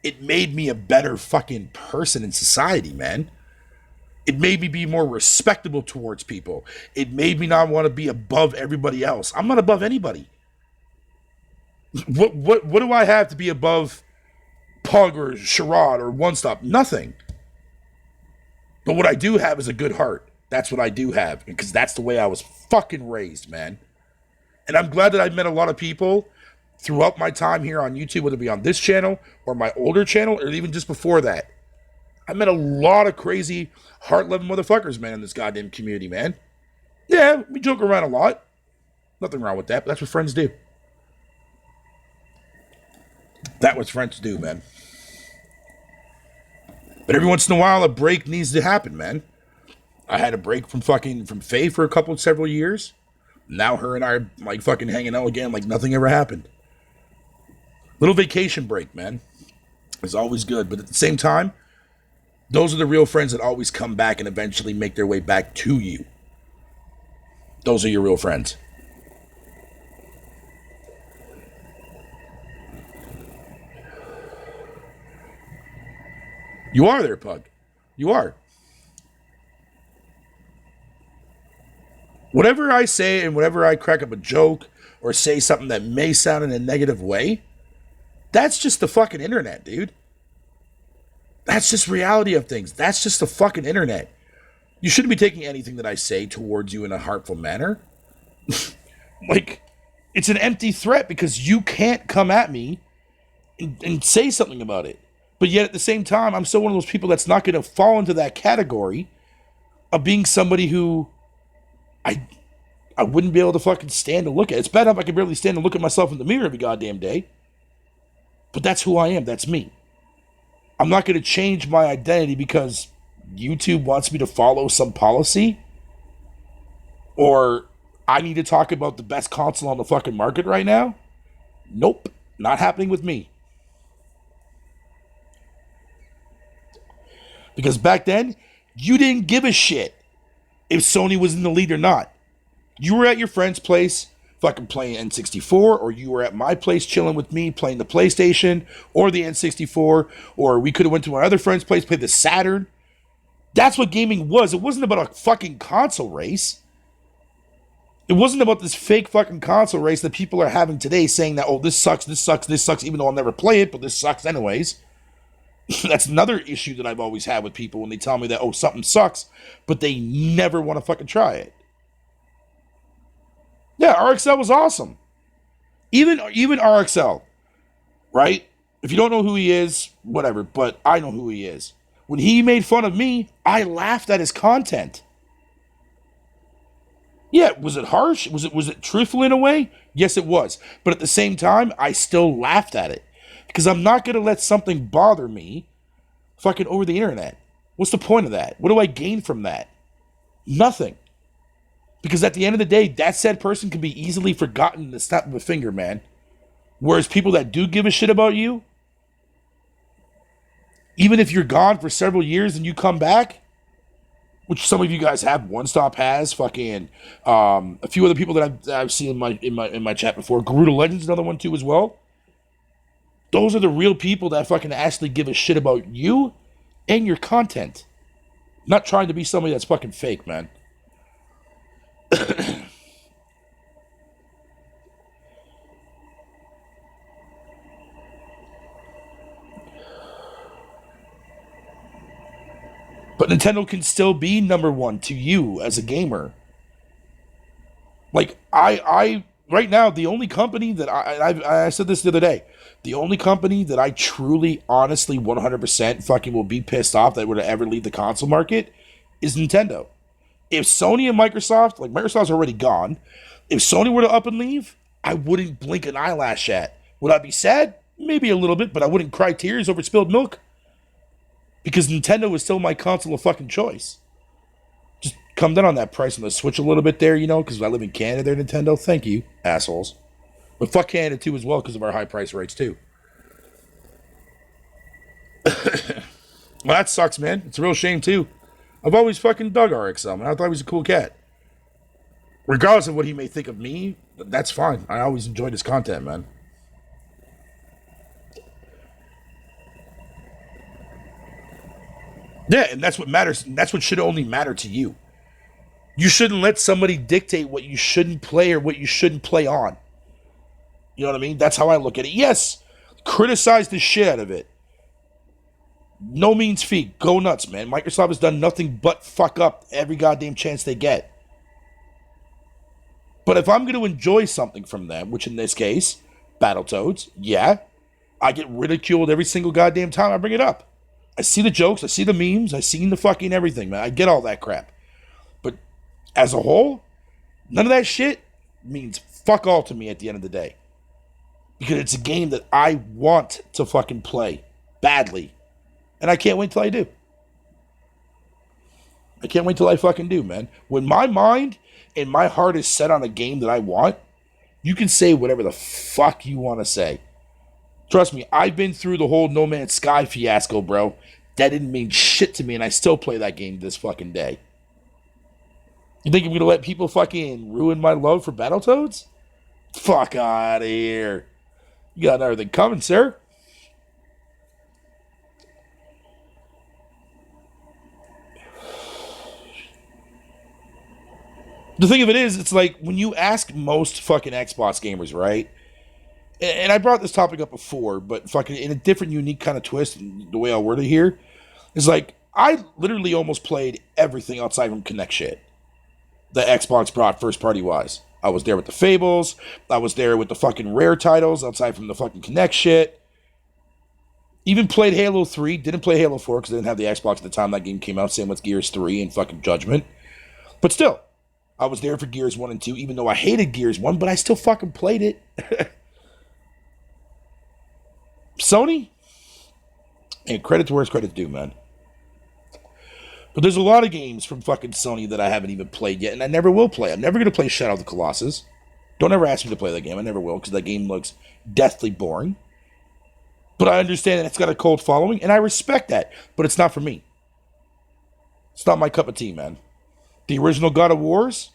it made me a better fucking person in society, man. It made me be more respectable towards people. It made me not want to be above everybody else. I'm not above anybody. What do I have to be above Pug or Sherrod or One Stop? Nothing. But what I do have is a good heart. That's what I do have, because that's the way I was fucking raised, man. And I'm glad that I've met a lot of people throughout my time here on YouTube, whether it be on this channel or my older channel or even just before that. I met a lot of crazy, heart-loving motherfuckers, man, in this goddamn community, man. Yeah, we joke around a lot. Nothing wrong with that, but that's what friends do. That's what friends do, man. But every once in a while, a break needs to happen, man. I had a break from Faye for several years. Now her and I are like fucking hanging out again like nothing ever happened. Little vacation break, man. It's always good. But at the same time, those are the real friends that always come back and eventually make their way back to you. Those are your real friends. You are there, Pug. You are. Whatever I say and whenever I crack up a joke or say something that may sound in a negative way, that's just the fucking internet, dude. That's just reality of things. That's just the fucking internet. You shouldn't be taking anything that I say towards you in a heartful manner. Like, it's an empty threat because you can't come at me and say something about it. But yet at the same time, I'm still one of those people that's not going to fall into that category of being somebody who I wouldn't be able to fucking stand to look at. It's bad enough I can barely stand to look at myself in the mirror every goddamn day. But that's who I am. That's me. I'm not going to change my identity because YouTube wants me to follow some policy. Or I need to talk about the best console on the fucking market right now. Nope. Not happening with me. Because back then, you didn't give a shit if Sony was in the lead or not. You were at your friend's place fucking playing N64, or you were at my place chilling with me playing the PlayStation or the N64, or we could have went to my other friend's place, played the Saturn. That's what gaming was. It wasn't about a fucking console race. It wasn't about this fake fucking console race that people are having today saying that, oh, this sucks, even though I'll never play it, but this sucks anyways. That's another issue that I've always had with people when they tell me that, oh, something sucks, but they never want to fucking try it. Yeah, RXL was awesome. Even RXL, right? If you don't know who he is, whatever, but I know who he is. When he made fun of me, I laughed at his content. Yeah, was it harsh? Was it truthful in a way? Yes, it was. But at the same time, I still laughed at it. Because I'm not going to let something bother me fucking over the internet. What's the point of that? What do I gain from that? Nothing. Because at the end of the day, that said person can be easily forgotten in the snap of a finger, man. Whereas people that do give a shit about you, even if you're gone for several years and you come back, which some of you guys have, One Stop has, fucking a few other people that I've seen in my chat before. Garuda Legends, another one too as well. Those are the real people that fucking actually give a shit about you and your content. Not trying to be somebody that's fucking fake, man. But Nintendo can still be number one to you as a gamer. Like, I right now, the only company that I said this the other day, the only company that I truly, honestly, 100% fucking will be pissed off that would ever leave the console market is Nintendo. If Sony and Microsoft, like Microsoft's already gone, if Sony were to up and leave, I wouldn't blink an eyelash at. Would I be sad? Maybe a little bit, but I wouldn't cry tears over spilled milk. Because Nintendo is still my console of fucking choice. Just come down on that price on the Switch a little bit there, you know, because I live in Canada there, Nintendo. Thank you, assholes. But fuck Canada too as well because of our high price rates too. Well, that sucks, man. It's a real shame too. I've always fucking dug RXL, man. I thought he was a cool cat. Regardless of what he may think of me, that's fine. I always enjoyed his content, man. Yeah, and that's what matters. And that's what should only matter to you. You shouldn't let somebody dictate what you shouldn't play or what you shouldn't play on. You know what I mean? That's how I look at it. Yes, criticize the shit out of it. No means feet. Go nuts, man. Microsoft has done nothing but fuck up every goddamn chance they get. But if I'm going to enjoy something from them, which in this case, Battletoads, yeah, I get ridiculed every single goddamn time I bring it up. I see the jokes, I see the memes, I see the fucking everything, man. I get all that crap. But as a whole, none of that shit means fuck all to me at the end of the day. Because it's a game that I want to fucking play badly. And I can't wait till I do. I can't wait till I fucking do, man. When my mind and my heart is set on a game that I want, you can say whatever the fuck you want to say. Trust me, I've been through the whole No Man's Sky fiasco, bro. That didn't mean shit to me, and I still play that game this fucking day. You think I'm gonna let people fucking ruin my love for Battletoads? Fuck out of here. You got everything coming, sir. The thing of it is, it's like when you ask most fucking Xbox gamers, right? And I brought this topic up before, but fucking in a different, unique kind of twist, the way I'll word it here, is like, I literally almost played everything outside from Kinect shit that Xbox brought first party wise. I was there with the Fables, I was there with the fucking Rare titles outside from the fucking Kinect shit. Even played Halo 3, didn't play Halo 4 because I didn't have the Xbox at the time that game came out, same with Gears 3 and fucking Judgment. But still, I was there for Gears 1 and 2, even though I hated Gears 1, but I still fucking played it. Sony? And credit to where it's credit's due, man. But there's a lot of games from fucking Sony that I haven't even played yet, and I never will play. I'm never going to play Shadow of the Colossus. Don't ever ask me to play that game. I never will, because that game looks deathly boring. But I understand that it's got a cold following, and I respect that. But it's not for me. It's not my cup of tea, man. The original God of Wars,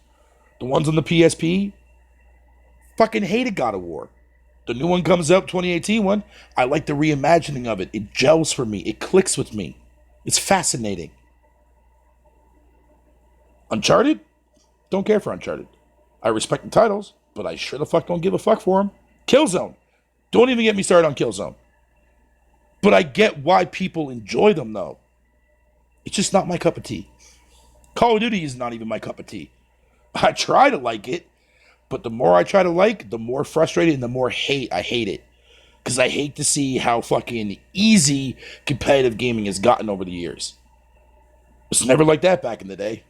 the ones on the PSP, fucking hated God of War. The new one comes up, 2018 one. I like the reimagining of it. It gels for me. It clicks with me. It's fascinating. Uncharted? Don't care for Uncharted. I respect the titles, but I sure the fuck don't give a fuck for them. Killzone. Don't even get me started on Killzone. But I get why people enjoy them, though. It's just not my cup of tea. Call of Duty is not even my cup of tea. I try to like it, but the more I try to like, the more frustrated and the more hate I hate it. Because I hate to see how fucking easy competitive gaming has gotten over the years. It was never like that back in the day.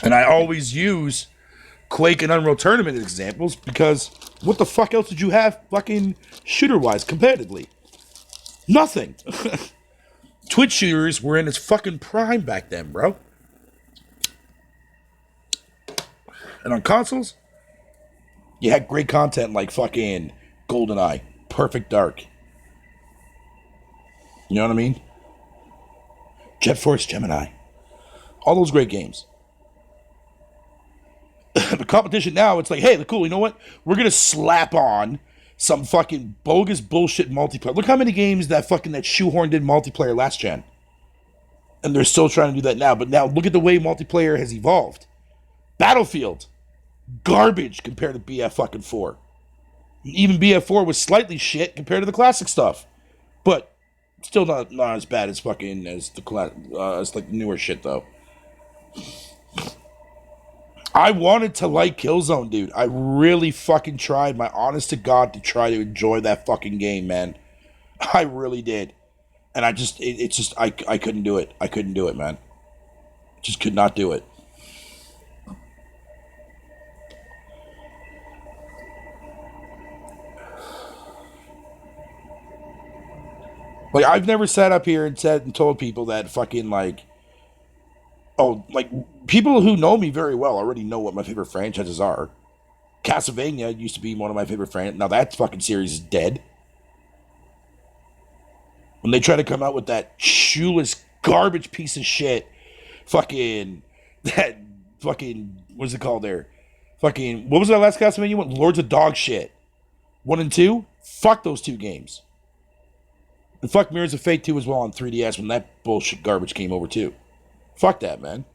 And I always use Quake and Unreal Tournament as examples because what the fuck else did you have fucking shooter-wise competitively? Nothing. Twitch shooters were in its fucking prime back then, bro. And on consoles, you had great content like fucking GoldenEye, Perfect Dark. You know what I mean? Jet Force Gemini. All those great games. The competition now, it's like, hey, cool, you know what? We're going to slap on some fucking bogus bullshit multiplayer. Look how many games that shoehorned in multiplayer last gen. And they're still trying to do that now. But now look at the way multiplayer has evolved. Battlefield. Garbage compared to BF4. Even BF4 was slightly shit compared to the classic stuff. But still not as bad as fucking as as like newer shit though. I wanted to like Killzone, dude. I really fucking tried, my honest to God, to try to enjoy that fucking game, man. I really did. And I just, I couldn't do it. I couldn't do it, man. Just could not do it. Like, I've never sat up here and said and told people that fucking, like, oh, like, people who know me very well already know what my favorite franchises are. Castlevania used to be one of my favorite franchises. Now that fucking series is dead. When they try to come out with that shoeless garbage piece of shit, what is it called there? What was that last Castlevania one? Lords of Dog shit. 1 and 2? Fuck those two games. And fuck Mirrors of Fate 2 as well on 3DS when that bullshit garbage came over too. Fuck that, man.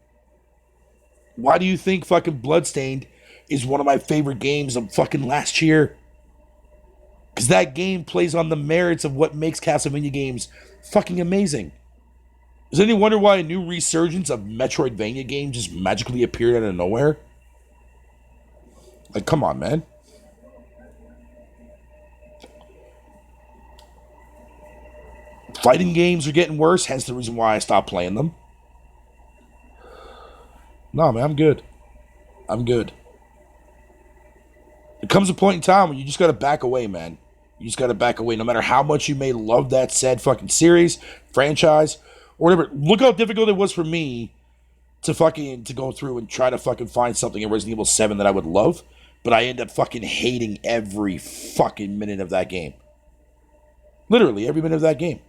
Why do you think fucking Bloodstained is one of my favorite games of fucking last year? Because that game plays on the merits of what makes Castlevania games fucking amazing. Is any wonder why a new resurgence of Metroidvania games just magically appeared out of nowhere? Like, come on, man. Fighting games are getting worse, hence the reason why I stopped playing them. No, man, I'm good. I'm good. There comes a point in time when you just gotta back away, man. You just gotta back away. No matter how much you may love that said fucking series, franchise, or whatever. Look how difficult it was for me to go through and try to fucking find something in Resident Evil 7 that I would love, but I end up fucking hating every fucking minute of that game. Literally every minute of that game.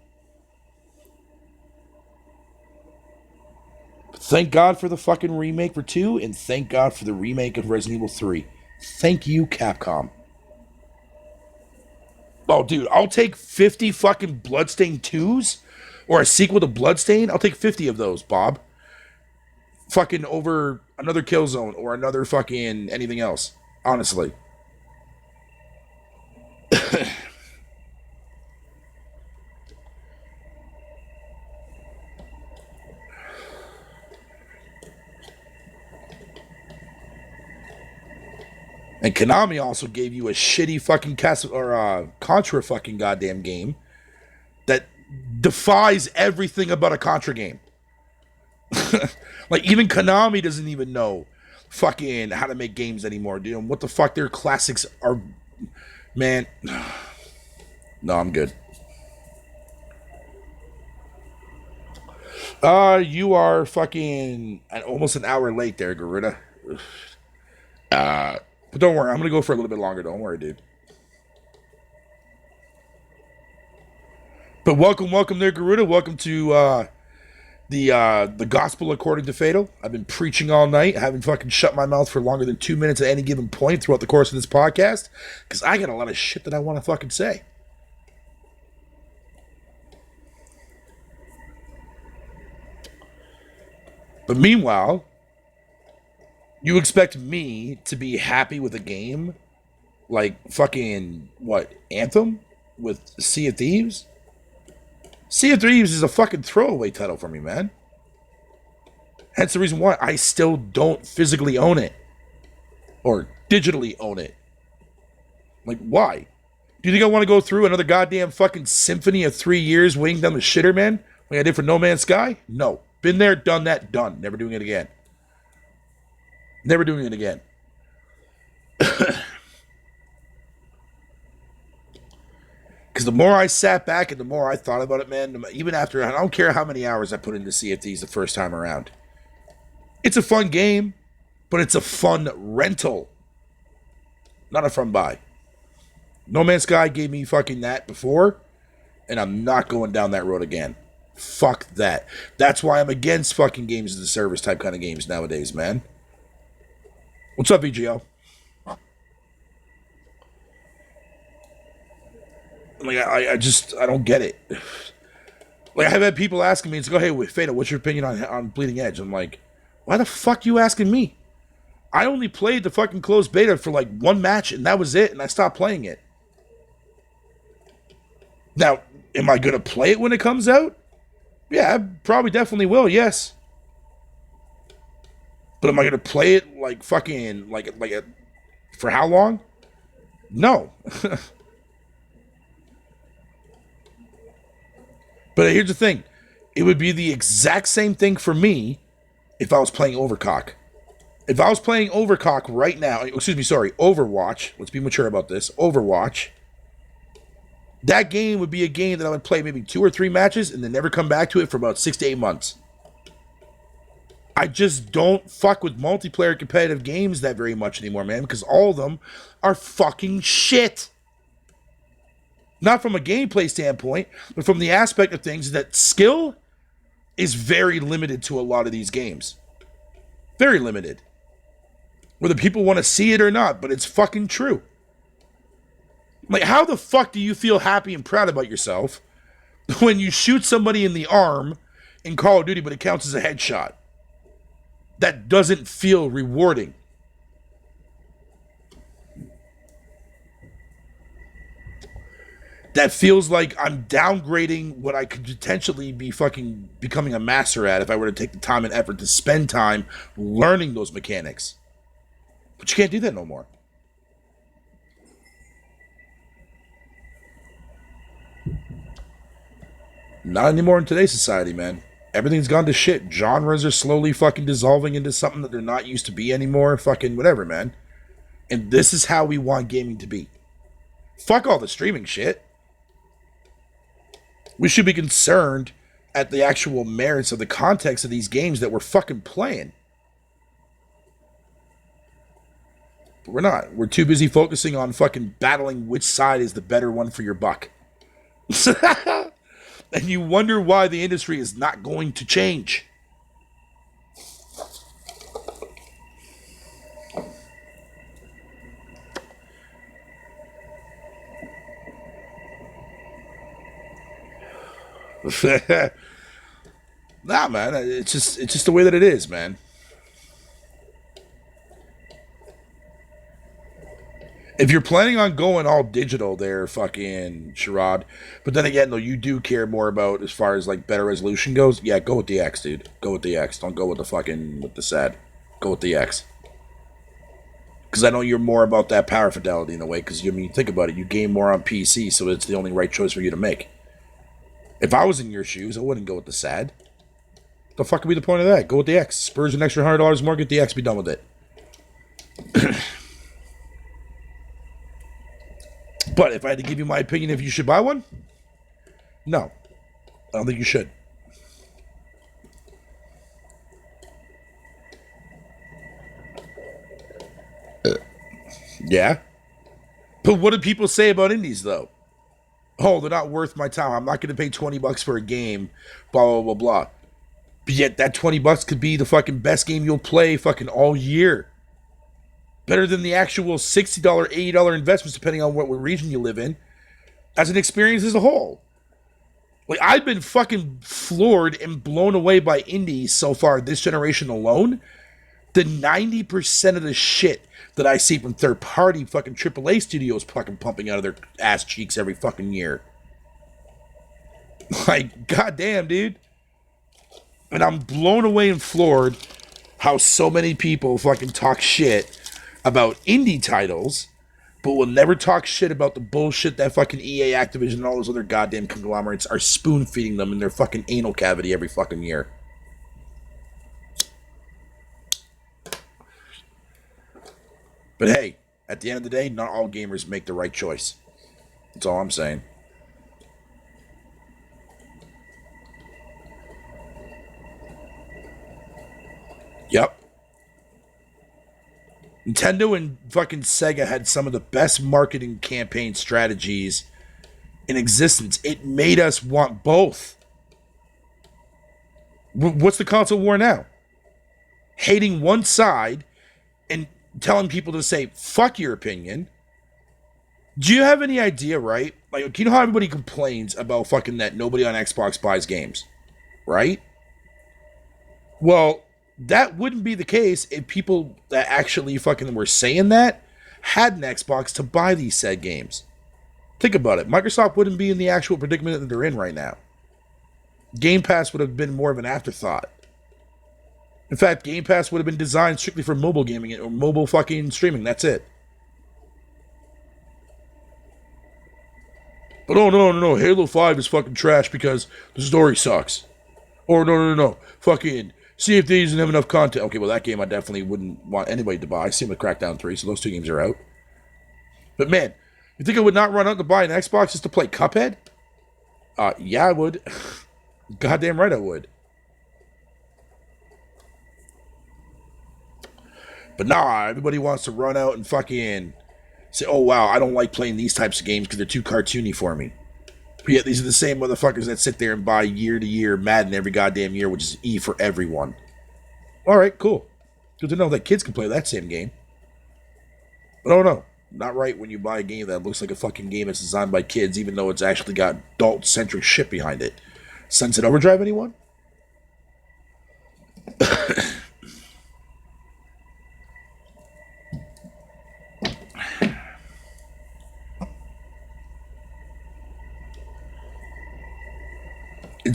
But thank God for the fucking remake for 2, and thank God for the remake of Resident Evil 3. Thank you, Capcom. Oh, dude, I'll take 50 fucking Bloodstained 2s or a sequel to Bloodstained. I'll take 50 of those, Bob. Fucking over another Killzone or another fucking anything else. Honestly. And Konami also gave you a shitty fucking Contra fucking goddamn game that defies everything about a Contra game. Like, even Konami doesn't even know fucking how to make games anymore, dude. And what the fuck their classics are. Man. No, I'm good. You are fucking almost an hour late there, Garuda. But don't worry, I'm gonna go for a little bit longer. Don't worry, dude. But welcome there, Garuda. Welcome to the gospel according to Fatal. I've been preaching all night. I haven't fucking shut my mouth for longer than 2 minutes at any given point throughout the course of this podcast, because I got a lot of shit that I want to fucking say. But meanwhile, you expect me to be happy with a game like fucking, what, Anthem with Sea of Thieves? Sea of Thieves is a fucking throwaway title for me, man. Hence the reason why I still don't physically own it. Or digitally own it. Like, why? Do you think I want to go through another goddamn fucking symphony of 3 years weighing down the shitter, man? Like I did for No Man's Sky? No. Been there, done that, done. Never doing it again. Never doing it again. Because the more I sat back and the more I thought about it, man, even after, I don't care how many hours I put into Sea of Thieves the first time around. It's a fun game, but it's a fun rental. Not a fun buy. No Man's Sky gave me fucking that before, and I'm not going down that road again. Fuck that. That's why I'm against fucking games as a service type kind of games nowadays, man. What's up, VGO? Like, I don't get it. Like, I've had people asking me, it's like, oh, hey, Fata, what's your opinion on Bleeding Edge? I'm like, why the fuck you asking me? I only played the fucking closed beta for like one match, and that was it, and I stopped playing it. Now, am I going to play it when it comes out? Yeah, I probably definitely will, yes. But am I going to play it like fucking, for how long? No. But here's the thing. It would be the exact same thing for me if I was playing Overclock. If I was playing Overclock right now, Overwatch, let's be mature about this, Overwatch, that game would be a game that I would play maybe 2 or 3 matches and then never come back to it for about 6 to 8 months. I just don't fuck with multiplayer competitive games that very much anymore, man, because all of them are fucking shit. Not from a gameplay standpoint, but from the aspect of things that skill is very limited to a lot of these games. Very limited. Whether people want to see it or not, but it's fucking true. Like, how the fuck do you feel happy and proud about yourself when you shoot somebody in the arm in Call of Duty, but it counts as a headshot? That doesn't feel rewarding. That feels like I'm downgrading what I could potentially be fucking becoming a master at if I were to take the time and effort to spend time learning those mechanics. But you can't do that no more. Not anymore in today's society, man. Everything's gone to shit. Genres are slowly fucking dissolving into something that they're not used to be anymore. Fucking whatever, man. And this is how we want gaming to be. Fuck all the streaming shit. We should be concerned at the actual merits of the context of these games that we're fucking playing. But we're not. We're too busy focusing on fucking battling which side is the better one for your buck. And you wonder why the industry is not going to change. Nah, man, it's just the way that it is, man. If you're planning on going all digital there, fucking Sherrod, but then again, though, you do care more about as far as like better resolution goes, yeah, go with the X, dude. Go with the X. Don't go with the SAD. Go with the X. Because I know you're more about that power fidelity in a way, because, think about it, you game more on PC, so it's the only right choice for you to make. If I was in your shoes, I wouldn't go with the SAD. The fuck would be the point of that? Go with the X. Spurs an extra $100 more, get the X, be done with it. But if I had to give you my opinion if you should buy one, no. I don't think you should. Yeah? But what do people say about indies, though? Oh, they're not worth my time. I'm not going to pay $20 for a game, blah, blah, blah, blah. But yet that $20 could be the fucking best game you'll play fucking all year. Better than the actual $60, $80 investments, depending on what region you live in, as an experience as a whole. Like, I've been fucking floored and blown away by indies so far this generation alone. The 90% of the shit that I see from third-party fucking AAA studios fucking pumping out of their ass cheeks every fucking year. Like, goddamn, dude. And I'm blown away and floored how so many people fucking talk shit about indie titles, but will never talk shit about the bullshit that fucking EA, Activision, and all those other goddamn conglomerates are spoon-feeding them in their fucking anal cavity every fucking year. But hey, at the end of the day, not all gamers make the right choice. That's all I'm saying. Yep. Nintendo and fucking Sega had some of the best marketing campaign strategies in existence. It made us want both. What's the console war now? Hating one side and telling people to say, fuck your opinion. Do you have any idea, right? Like, you know how everybody complains about fucking that nobody on Xbox buys games, right? Well, that wouldn't be the case if people that actually fucking were saying that had an Xbox to buy these said games. Think about it. Microsoft wouldn't be in the actual predicament that they're in right now. Game Pass would have been more of an afterthought. In fact, Game Pass would have been designed strictly for mobile gaming or mobile fucking streaming. That's it. But oh, no. Halo 5 is fucking trash because the story sucks. Or no. Fucking Sea of Thieves doesn't have enough content. Okay, well, that game I definitely wouldn't want anybody to buy. Same with Crackdown 3, so those two games are out. But man, you think I would not run out to buy an Xbox just to play Cuphead? Yeah, I would. Goddamn right I would. But nah, everybody wants to run out and fucking say, oh wow, I don't like playing these types of games because they're too cartoony for me. But yet these are the same motherfuckers that sit there and buy year to year Madden every goddamn year, which is E for everyone. Alright, cool. Good to know that kids can play that same game. But oh no, not right when you buy a game that looks like a fucking game that's designed by kids, even though it's actually got adult-centric shit behind it. Sunset Overdrive, anyone?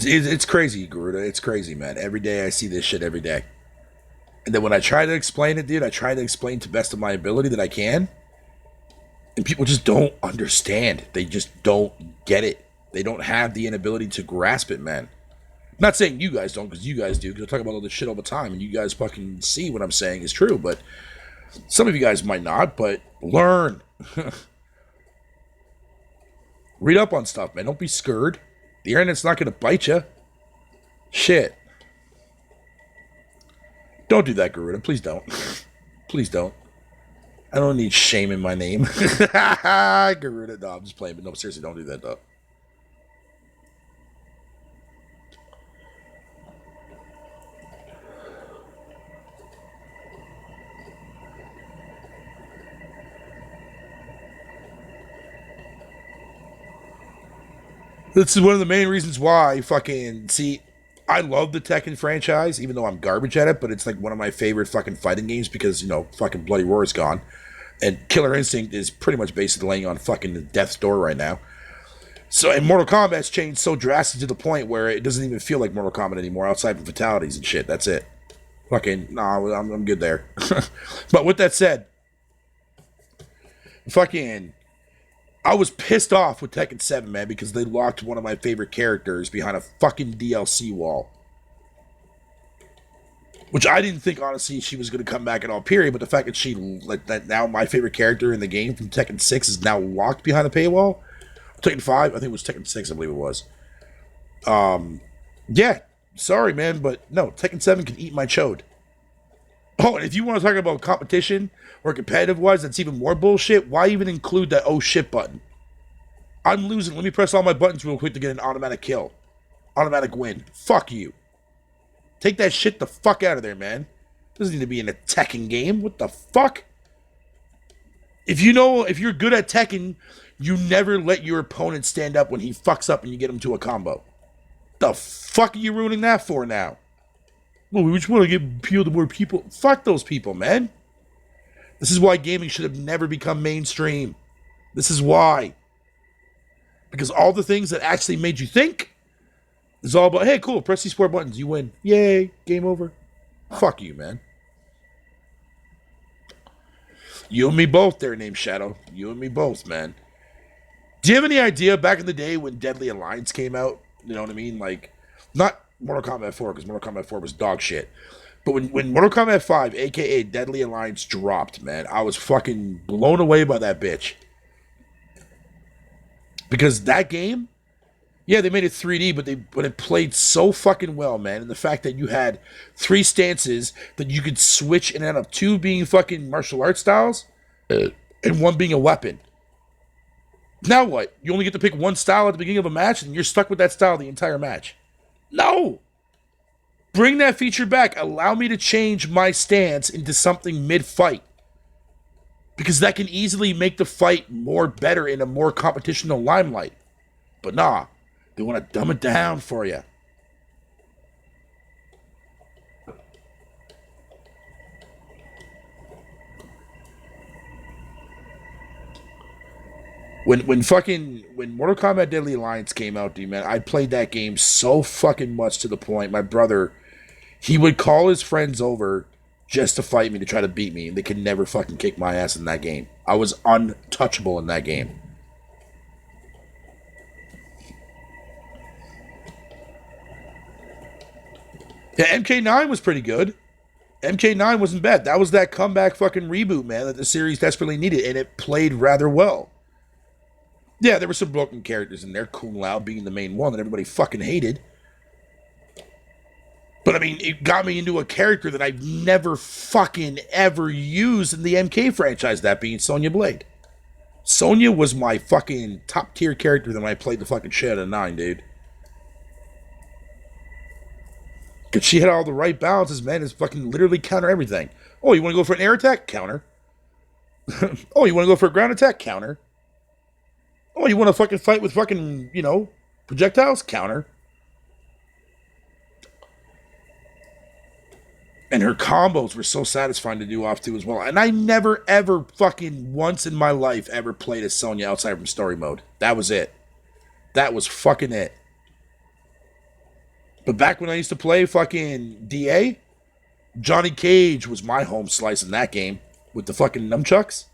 It's crazy, Garuda. It's crazy, man. Every day I see this shit every day. And then when I try to explain it, dude, I try to explain to the best of my ability that I can. And people just don't understand. They just don't get it. They don't have the inability to grasp it, man. I'm not saying you guys don't, because you guys do, because I talk about all this shit all the time, and you guys fucking see what I'm saying is true, but some of you guys might not, but learn. Read up on stuff, man. Don't be scared. The internet's not going to bite you. Shit. Don't do that, Garuda. Please don't. Please don't. I don't need shame in my name. Garuda. No, I'm just playing, but no, seriously, don't do that, though. This is one of the main reasons why I love the Tekken franchise, even though I'm garbage at it, but it's like one of my favorite fucking fighting games because, fucking Bloody Roar is gone. And Killer Instinct is pretty much basically laying on fucking death's door right now. So, and Mortal Kombat's changed so drastically to the point where it doesn't even feel like Mortal Kombat anymore outside of fatalities and shit. That's it. Fucking, nah, I'm good there. But with that said, I was pissed off with Tekken 7, man, because they locked one of my favorite characters behind a fucking DLC wall. Which I didn't think, honestly, she was going to come back at all, period. But the fact that now my favorite character in the game from Tekken 6 is now locked behind a paywall. Tekken 5, I think it was Tekken 6, I believe it was. Yeah, sorry, man, but no, Tekken 7 can eat my chode. Oh, and if you want to talk about competition or competitive-wise, that's even more bullshit. Why even include that oh shit button? I'm losing. Let me press all my buttons real quick to get an automatic kill. Automatic win. Fuck you. Take that shit the fuck out of there, man. Doesn't need to be in a Tekken game. What the fuck? If you're good at Tekken, you never let your opponent stand up when he fucks up and you get him to a combo. The fuck are you ruining that for now? Well, we just want to get appeal to more people. Fuck those people, man. This is why gaming should have never become mainstream. This is why. Because all the things that actually made you think is all about, hey, cool, press these 4 buttons, you win. Yay, game over. Fuck you, man. You and me both there, Name Shadow. You and me both, man. Do you have any idea back in the day when Deadly Alliance came out? You know what I mean? Like, not Mortal Kombat 4, because Mortal Kombat 4 was dog shit. But when Mortal Kombat 5, a.k.a. Deadly Alliance, dropped, man, I was fucking blown away by that bitch. Because that game, yeah, they made it 3D, but it played so fucking well, man. And the fact that you had 3 stances that you could switch and end up 2 being fucking martial arts styles, and 1 being a weapon. Now what? You only get to pick 1 style at the beginning of a match, and you're stuck with that style the entire match. No! Bring that feature back. Allow me to change my stance into something mid-fight. Because that can easily make the fight more better in a more competitional limelight. But nah, they want to dumb it down for you. When Mortal Kombat Deadly Alliance came out, dude, man, I played that game so fucking much to the point my brother, he would call his friends over just to fight me, to try to beat me, and they could never fucking kick my ass in that game. I was untouchable in that game. Yeah, MK9 was pretty good. MK9 wasn't bad. That was that comeback fucking reboot, man, that the series desperately needed, and it played rather well. Yeah, there were some broken characters in there, Kung Lao being the main one that everybody fucking hated. But I mean, it got me into a character that I've never fucking ever used in the MK franchise, that being Sonya Blade. Sonya was my fucking top tier character when I played the fucking shit out of 9, dude. Because she had all the right balances, man. It's fucking literally counter everything. Oh, you want to go for an air attack? Counter. Oh, you want to go for a ground attack? Counter. Oh, you want to fucking fight with fucking, projectiles? Counter. And her combos were so satisfying to do off to as well. And I never, ever fucking once in my life ever played as Sonya outside from story mode. That was it. That was fucking it. But back when I used to play fucking DA, Johnny Cage was my home slice in that game with the fucking nunchucks.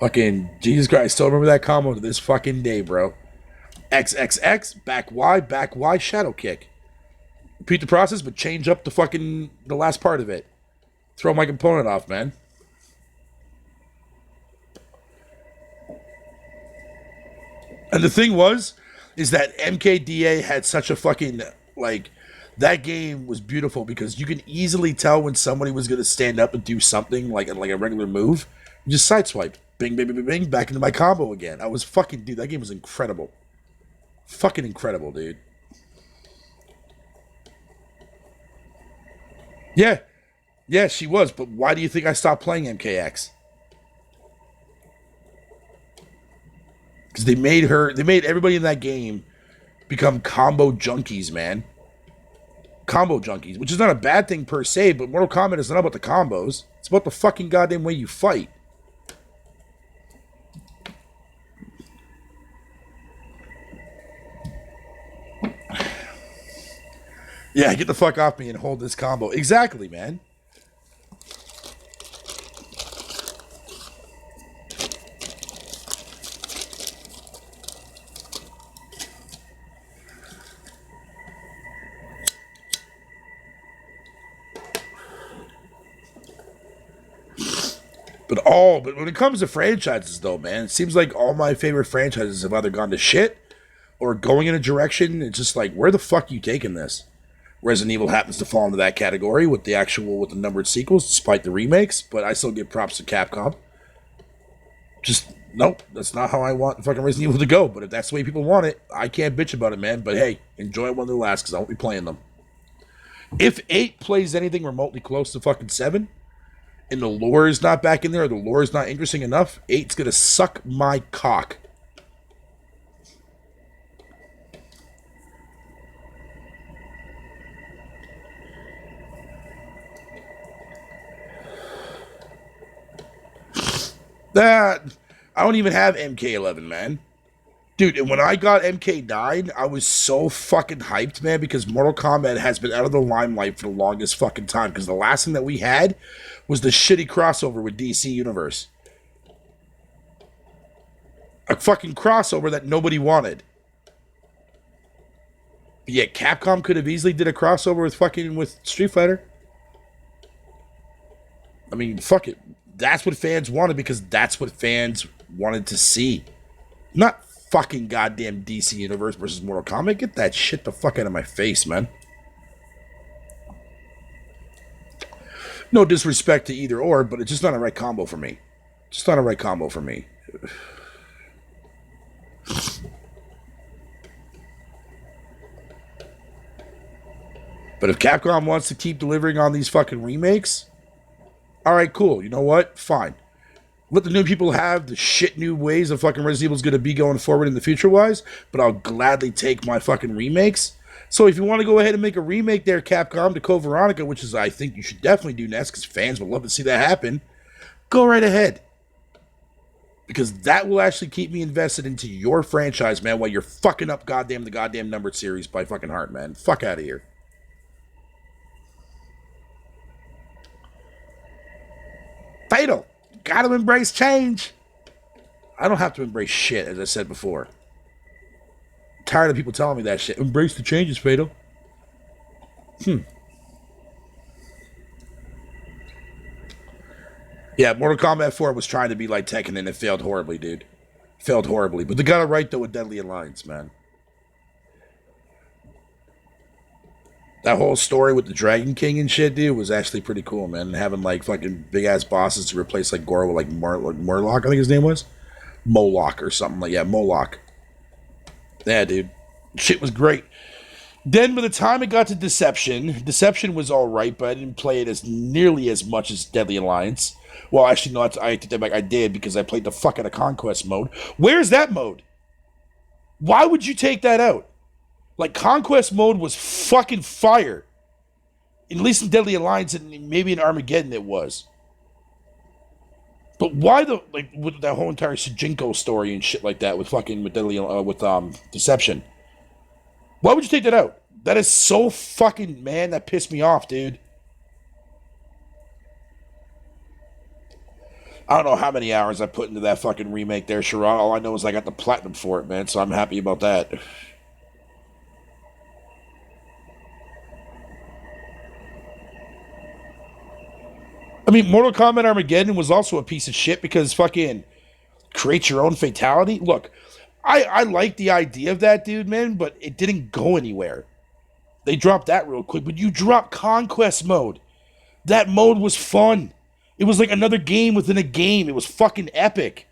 Fucking Jesus Christ, I still remember that combo to this fucking day, bro. XXX, back Y, shadow kick. Repeat the process, but change up the last part of it. Throw my component off, man. And the thing is that MKDA had such a fucking, like, that game was beautiful because you can easily tell when somebody was going to stand up and do something like a regular move. You just sideswipe. Bing, bing, bing, bing, bing, back into my combo again. I was fucking, dude, that game was incredible. Fucking incredible, dude. Yeah. Yeah, she was, but why do you think I stopped playing MKX? Because they made everybody in that game become combo junkies, man. Combo junkies, which is not a bad thing per se, but Mortal Kombat is not about the combos. It's about the fucking goddamn way you fight. Yeah, get the fuck off me and hold this combo. Exactly, man. But when it comes to franchises, though, man, it seems like all my favorite franchises have either gone to shit or going in a direction. It's just like, where the fuck are you taking this? Resident Evil happens to fall into that category with the numbered sequels, despite the remakes. But I still give props to Capcom. Just nope, that's not how I want fucking Resident Evil to go. But if that's the way people want it, I can't bitch about it, man. But hey, enjoy it when they last, because I won't be playing them. If 8 plays anything remotely close to fucking 7, and the lore is not back in there, or the lore is not interesting enough, 8's gonna suck my cock. That I don't even have MK11, man. Dude, and when I got MK9, I was so fucking hyped, man, because Mortal Kombat has been out of the limelight for the longest fucking time. Because the last thing that we had was the shitty crossover with DC Universe. A fucking crossover that nobody wanted. But yet Capcom could have easily did a crossover with Street Fighter. I mean, fuck it. That's what fans wanted because that's what fans wanted to see. Not fucking goddamn DC Universe versus Mortal Kombat. Get that shit the fuck out of my face, man. No disrespect to either or, but it's just not a right combo for me. Just not a right combo for me. But if Capcom wants to keep delivering on these fucking remakes, all right, cool. You know what? Fine. Let the new people have the shit new ways of fucking Resident Evil is going to be going forward in the future-wise, but I'll gladly take my fucking remakes. So if you want to go ahead and make a remake there, Capcom, to Code Veronica, which is I think you should definitely do next because fans would love to see that happen, go right ahead. Because that will actually keep me invested into your franchise, man, while you're fucking up the goddamn numbered series by fucking heart, man. Fuck out of here. Fatal. Gotta embrace change. I don't have to embrace shit, as I said before. I'm tired of people telling me that shit. Embrace the changes, Fatal. Yeah, Mortal Kombat 4 was trying to be like Tekken and it failed horribly, dude. Failed horribly. But they got it right, though, with Deadly Alliance, man. That whole story with the Dragon King and shit, dude, was actually pretty cool, man. And having, like, fucking big-ass bosses to replace, like, Goro with, like, Murloc, I think his name was? Moloch or something like yeah, Moloch. Yeah, dude. Shit was great. Then by the time it got to Deception was alright, but I didn't play it as nearly as much as Deadly Alliance. Well, actually, no, I take that back. I did because I played the fuck out of Conquest mode. Where's that mode? Why would you take that out? Like, Conquest mode was fucking fire. At least in Deadly Alliance and maybe in Armageddon it was. But why with that whole entire Sujinko story and shit like that with Deception? Why would you take that out? That is so fucking, man, that pissed me off, dude. I don't know how many hours I put into that fucking remake there, Sherrod. All I know is I got the platinum for it, man, so I'm happy about that. I mean, Mortal Kombat Armageddon was also a piece of shit because fucking create your own fatality. Look, I like the idea of that, dude, man, but it didn't go anywhere. They dropped that real quick, but you dropped Conquest mode. That mode was fun. It was like another game within a game. It was fucking epic.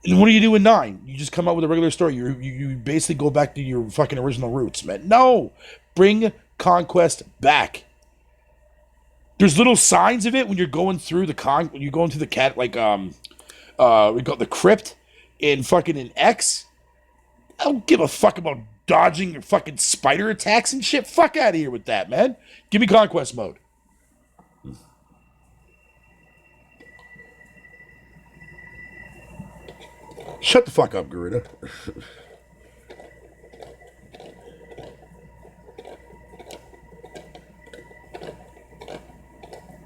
And what do you do in 9? You just come out with a regular story. You basically go back to your fucking original roots, man. No! Bring Conquest back. There's little signs of it when you're going through when you're going through the cat, like, we got the crypt in fucking in X. I don't give a fuck about dodging your fucking spider attacks and shit. Fuck out of here with that, man. Give me Conquest mode. Shut the fuck up, Garuda.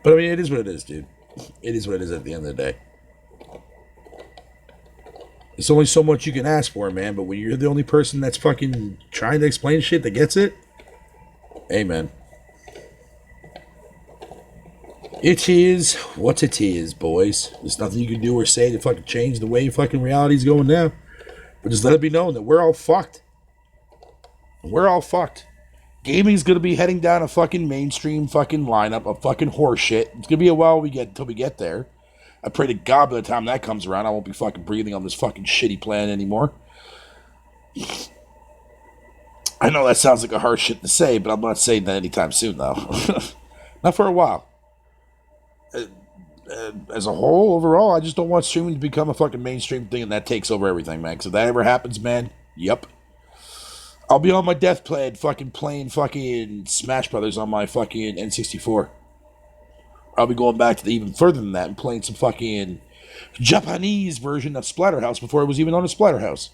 But I mean, it is what it is, dude. It is what it is at the end of the day. There's only so much you can ask for, man. But when you're the only person that's fucking trying to explain shit that gets it, amen. It is what it is, boys. There's nothing you can do or say to fucking change the way fucking reality's going now. But just let it be known that we're all fucked. We're all fucked. Gaming's gonna be heading down a fucking mainstream fucking lineup of fucking horse shit. It's gonna be a while until we get there. I pray to God by the time that comes around, I won't be fucking breathing on this fucking shitty planet anymore. I know that sounds like a harsh shit to say, but I'm not saying that anytime soon, though. Not for a while. As a whole, overall, I just don't want streaming to become a fucking mainstream thing and that takes over everything, man. Because if that ever happens, man, yep. I'll be on my deathbed fucking playing fucking Smash Brothers on my fucking N64. I'll be going back to even further than that and playing some fucking Japanese version of Splatterhouse before it was even on a Splatterhouse.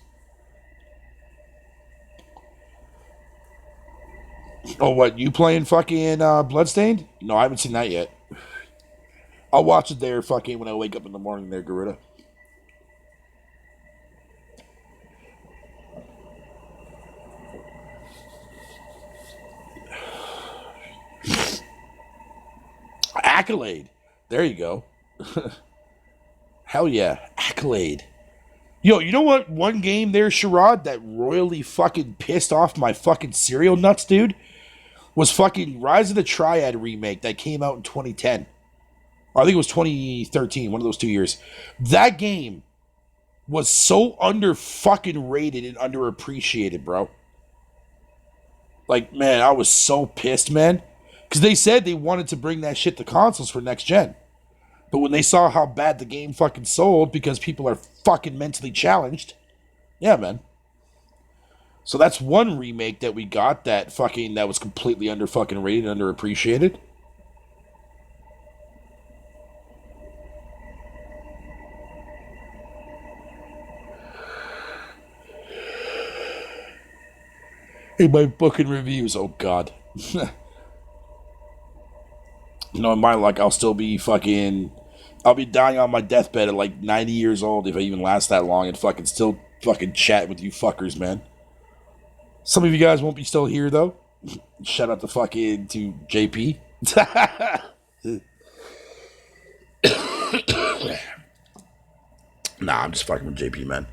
Oh, what? You playing fucking Bloodstained? No, I haven't seen that yet. I'll watch it there fucking when I wake up in the morning there, Garuda. Accolade. There you go. Hell yeah. Accolade. Yo, you know what? One game there, Sherrod, that royally fucking pissed off my fucking cereal nuts, dude, was fucking Rise of the Triad remake that came out in 2010. Or I think it was 2013, one of those 2 years. That game was so under fucking rated and underappreciated, bro. Like, man, I was so pissed, man. Because they said they wanted to bring that shit to consoles for next gen. But when they saw how bad the game fucking sold because people are fucking mentally challenged, yeah, man. So that's one remake that we got that was completely under fucking rated and underappreciated. In my fucking reviews, oh god. You know, in my luck, I'll be dying on my deathbed at like 90 years old if I even last that long and fucking still fucking chat with you fuckers, man. Some of you guys won't be still here, though. Shout out to JP. Nah, I'm just fucking with JP, man.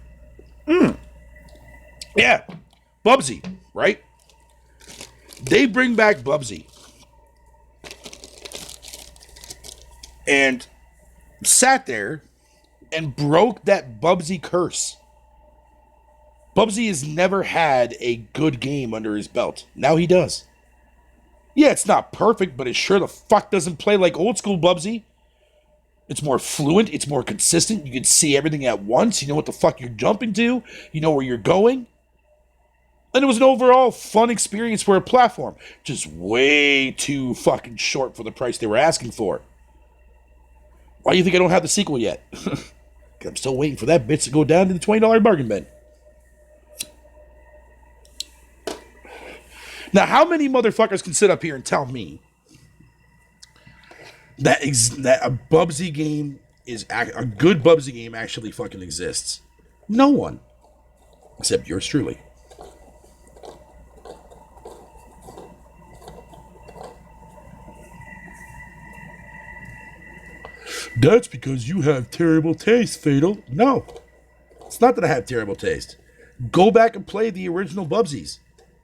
Yeah. Bubsy, right? They bring back Bubsy. And sat there and broke that Bubsy curse. Bubsy has never had a good game under his belt. Now he does. Yeah, it's not perfect, but it sure the fuck doesn't play like old school Bubsy. It's more fluent. It's more consistent. You can see everything at once. You know what the fuck you're jumping to. You know where you're going. And it was an overall fun experience for a platform. Just way too fucking short for the price they were asking for. Why do you think I don't have the sequel yet? I'm still waiting for that bitch to go down to the $20 bargain bin. Now, how many motherfuckers can sit up here and tell me that a Bubsy game is a good Bubsy game actually fucking exists. No one, except yours truly. That's because you have terrible taste, Fatal. No, it's not that I have terrible taste. Go back and play the original Bubsies,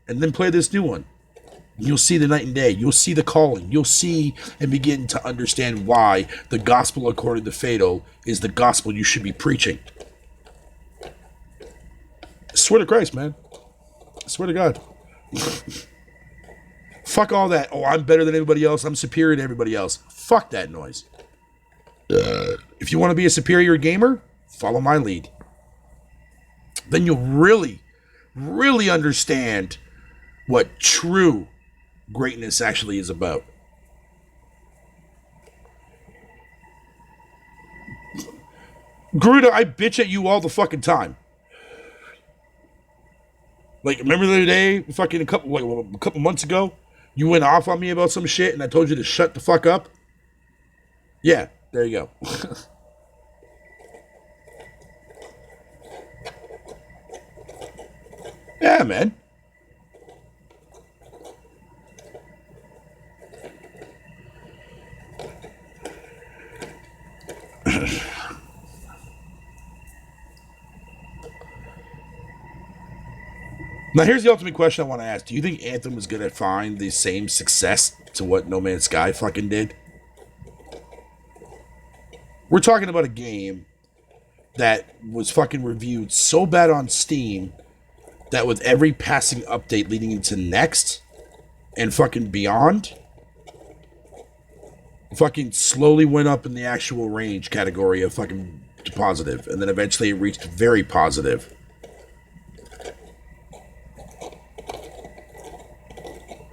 and then play this new one. You'll see the night and day. You'll see the calling. You'll see and begin to understand why the gospel according to Fatal is the gospel you should be preaching. I swear to Christ, man. I swear to God. Fuck all that. Oh, I'm better than everybody else. I'm superior to everybody else. Fuck that noise. If you want to be a superior gamer, follow my lead. Then you'll really, really understand what true greatness actually is about. Garuda, I bitch at you all the fucking time. Like, remember the other day, fucking a couple months ago, you went off on me about some shit and I told you to shut the fuck up? Yeah, there you go. Yeah, man. Now, here's the ultimate question I want to ask. Do you think Anthem is going to find the same success to what No Man's Sky fucking did? We're talking about a game that was fucking reviewed so bad on Steam that with every passing update leading into next and fucking beyond, fucking slowly went up in the actual range category of fucking positive, and then eventually it reached very positive.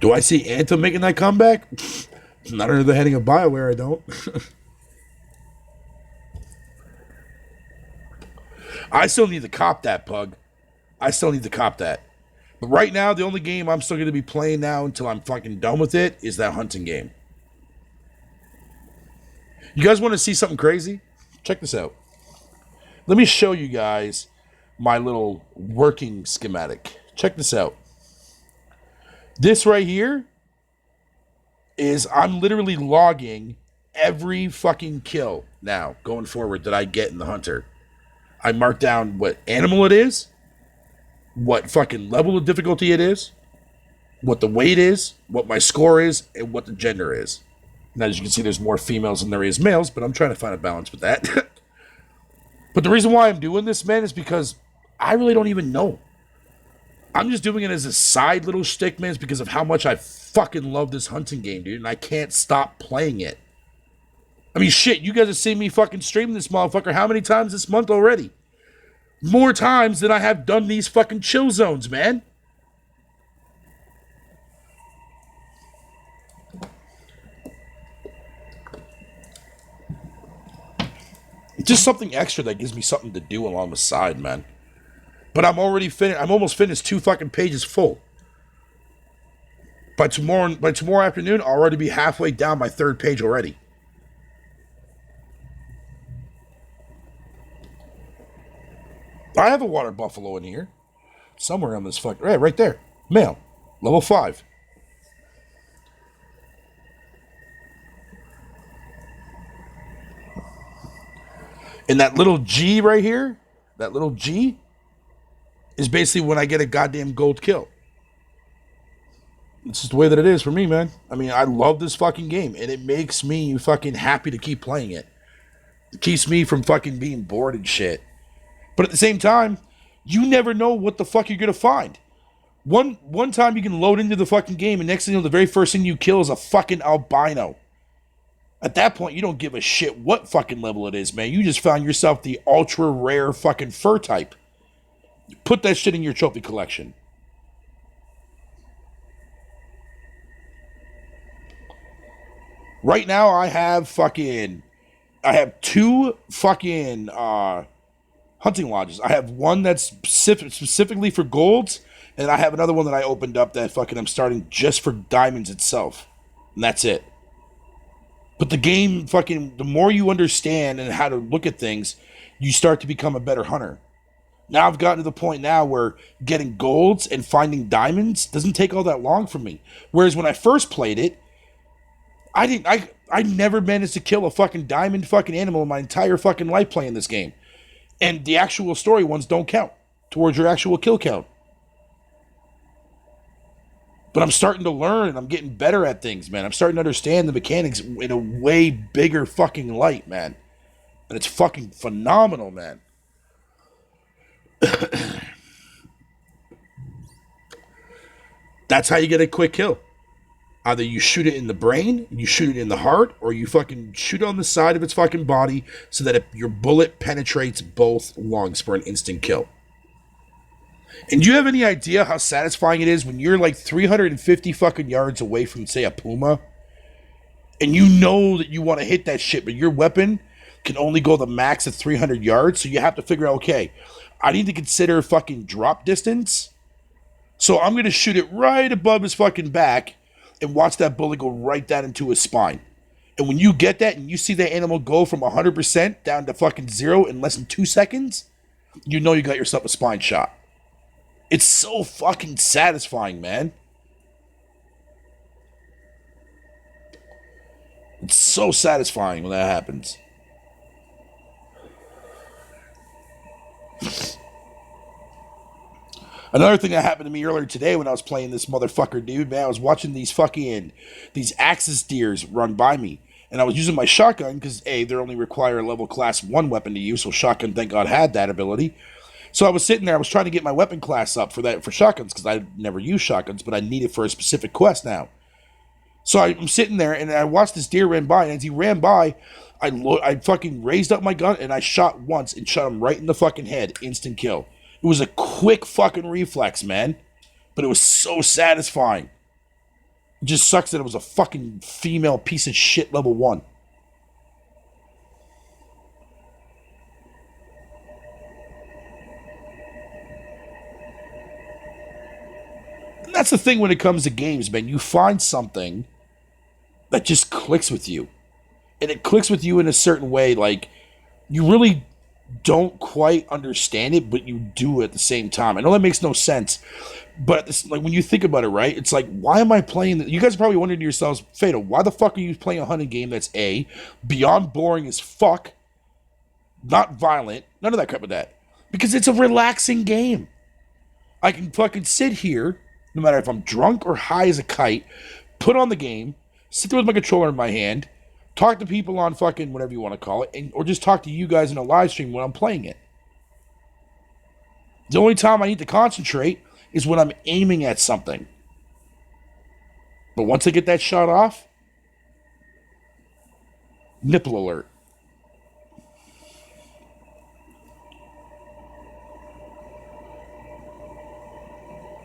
Do I see Anthem making that comeback? Not under the heading of BioWare, I don't. I still need to cop that, Pug. I still need to cop that. But right now, the only game I'm still going to be playing now until I'm fucking done with it is that hunting game. You guys want to see something crazy? Check this out. Let me show you guys my little working schematic. Check this out. This right here is I'm literally logging every fucking kill now going forward that I get in the hunter. I mark down what animal it is, what fucking level of difficulty it is, what the weight is, what my score is, and what the gender is. Now, as you can see, there's more females than there is males, but I'm trying to find a balance with that. But the reason why I'm doing this, man, is because I really don't even know. I'm just doing it as a side little shtick, man, because of how much I fucking love this hunting game, dude, and I can't stop playing it. I mean, shit, you guys have seen me fucking streaming this motherfucker how many times this month already? More times than I have done these fucking chill zones, man. It's just something extra that gives me something to do along the side, man. But I'm already finished. I'm almost finished 2 fucking pages full. By tomorrow afternoon, I'll already be halfway down my 3rd page already. I have a water buffalo in here. Somewhere on this fuck. Right there. Male. Level 5. And that little G right here, that little G, is basically when I get a goddamn gold kill. It's just the way that it is for me, man. I mean, I love this fucking game, and it makes me fucking happy to keep playing it. It keeps me from fucking being bored and shit. But at the same time, you never know what the fuck you're gonna find. One time you can load into the fucking game, and next thing you know, the very first thing you kill is a fucking albino. At that point, you don't give a shit what fucking level it is, man. You just found yourself the ultra rare fucking fur type. Put that shit in your trophy collection. Right now, I have 2 fucking hunting lodges. I have one that's specifically for golds, and I have another one that I opened up that fucking I'm starting just for diamonds itself. And that's it. But the game fucking, the more you understand and how to look at things, you start to become a better hunter. Now I've gotten to the point now where getting golds and finding diamonds doesn't take all that long for me. Whereas when I first played it, I never managed to kill a fucking diamond fucking animal in my entire fucking life playing this game. And the actual story ones don't count towards your actual kill count. But I'm starting to learn and I'm getting better at things, man. I'm starting to understand the mechanics in a way bigger fucking light, man. And it's fucking phenomenal, man. That's how you get a quick kill. Either you shoot it in the brain, you shoot it in the heart, or you fucking shoot it on the side of its fucking body so that your bullet penetrates both lungs for an instant kill. And do you have any idea how satisfying it is when you're like 350 fucking yards away from, say, a puma, and you know that you want to hit that shit, but your weapon can only go the max of 300 yards, so you have to figure out, okay, I need to consider fucking drop distance, so I'm going to shoot it right above his fucking back and watch that bullet go right down into his spine. And when you get that and you see that animal go from 100% down to fucking 0 in less than 2 seconds, you know you got yourself a spine shot. It's so fucking satisfying, man. It's so satisfying when that happens. Another thing that happened to me earlier today when I was playing this motherfucker, dude, man, I was watching these axis deers run by me. And I was using my shotgun because, A, they only require a level class 1 weapon to use, so shotgun, thank God, had that ability. So I was sitting there, I was trying to get my weapon class up for shotguns because I never use shotguns, but I need it for a specific quest now. So I'm sitting there and I watched this deer run by, and as he ran by, I fucking raised up my gun and I shot once and shot him right in the fucking head. Instant kill. It was a quick fucking reflex, man. But it was so satisfying. It just sucks that it was a fucking female piece of shit level 1. And that's the thing when it comes to games, man. You find something that just clicks with you. And it clicks with you in a certain way, like, you really don't quite understand it, but you do at the same time. I know that makes no sense, but this, like, when you think about it, right? It's like, why am I playing that? You guys are probably wondering to yourselves, Fatal, why the fuck are you playing a hunting game that's A, beyond boring as fuck, not violent, none of that crap with that? Because it's a relaxing game. I can fucking sit here, no matter if I'm drunk or high as a kite, put on the game, sit there with my controller in my hand, talk to people on fucking whatever you want to call it, or just talk to you guys in a live stream when I'm playing it. The only time I need to concentrate is when I'm aiming at something. But once I get that shot off, nipple alert.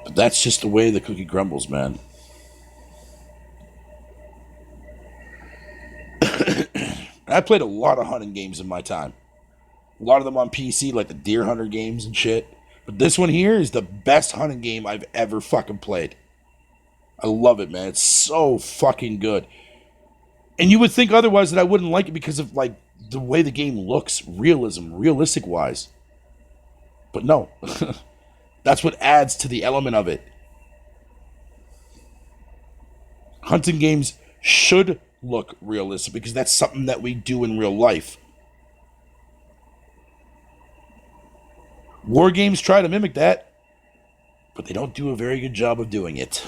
But that's just the way the cookie crumbles, man. I played a lot of hunting games in my time. A lot of them on PC, like the Deer Hunter games and shit. But this one here is the best hunting game I've ever fucking played. I love it, man. It's so fucking good. And you would think otherwise that I wouldn't like it because of, like, the way the game looks, realistic wise. But no. That's what adds to the element of it. Hunting games should look realistic because that's something that we do in real life. War games try to mimic that, but they don't do a very good job of doing it.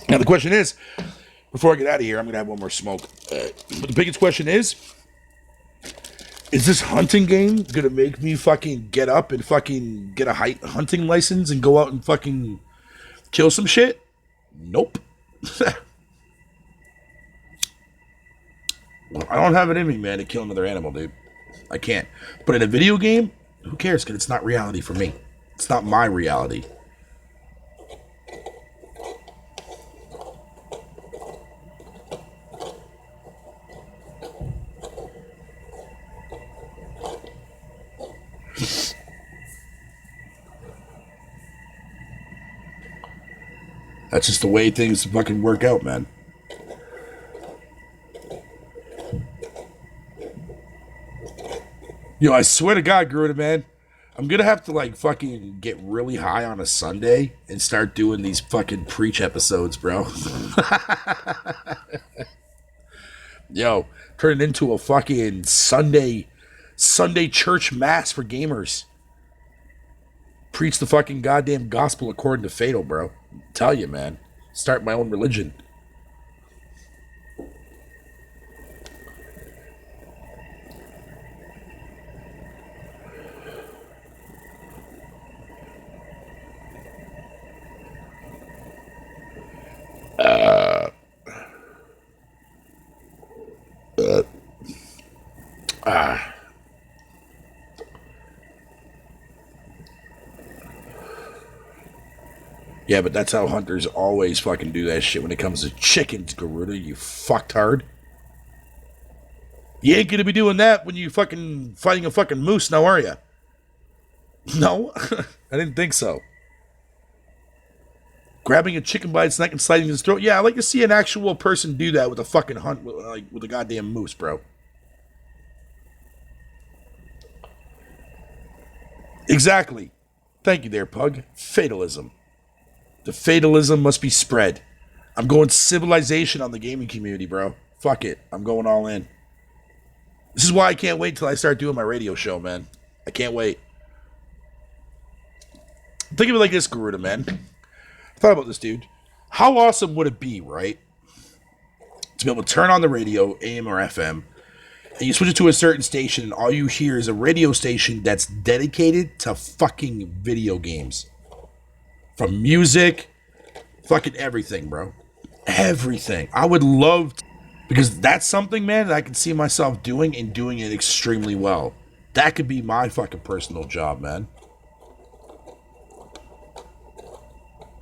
Now the question is, before I get out of here, I'm going to have one more smoke. But the biggest question is this hunting game going to make me fucking get up and fucking get a hunting license and go out and fucking kill some shit? Nope. I don't have it in me, man, to kill another animal, dude. I can't. But in a video game, who cares? Because it's not reality for me. It's not my reality. That's just the way things fucking work out, man. Yo, I swear to God, Garuda, man, I'm gonna have to like fucking get really high on a Sunday and start doing these fucking preach episodes, bro. Yo, turn it into a fucking Sunday church mass for gamers. Preach the fucking goddamn gospel according to Fatal, bro. Tell you, man. Start my own religion. Yeah, but that's how hunters always fucking do that shit when it comes to chickens, Garuda, you fucktard. You ain't gonna be doing that when you fucking fighting a fucking moose now, are you? No? I didn't think so. Grabbing a chicken by its neck and sliding his throat? Yeah, I like to see an actual person do that with a fucking hunt, like with a goddamn moose, bro. Exactly. Thank you there, Pug. Fatalism. The fatalism must be spread. I'm going civilization on the gaming community, bro. Fuck it. I'm going all in. This is why I can't wait till I start doing my radio show, man. I can't wait. Think of it like this, Garuda, man. I thought about this, dude. How awesome would it be, right? To be able to turn on the radio, AM or FM, and you switch it to a certain station, and all you hear is a radio station that's dedicated to fucking video games. From music, fucking everything, bro. Everything. I would love to, because that's something, man, that I can see myself doing and doing it extremely well. That could be my fucking personal job, man.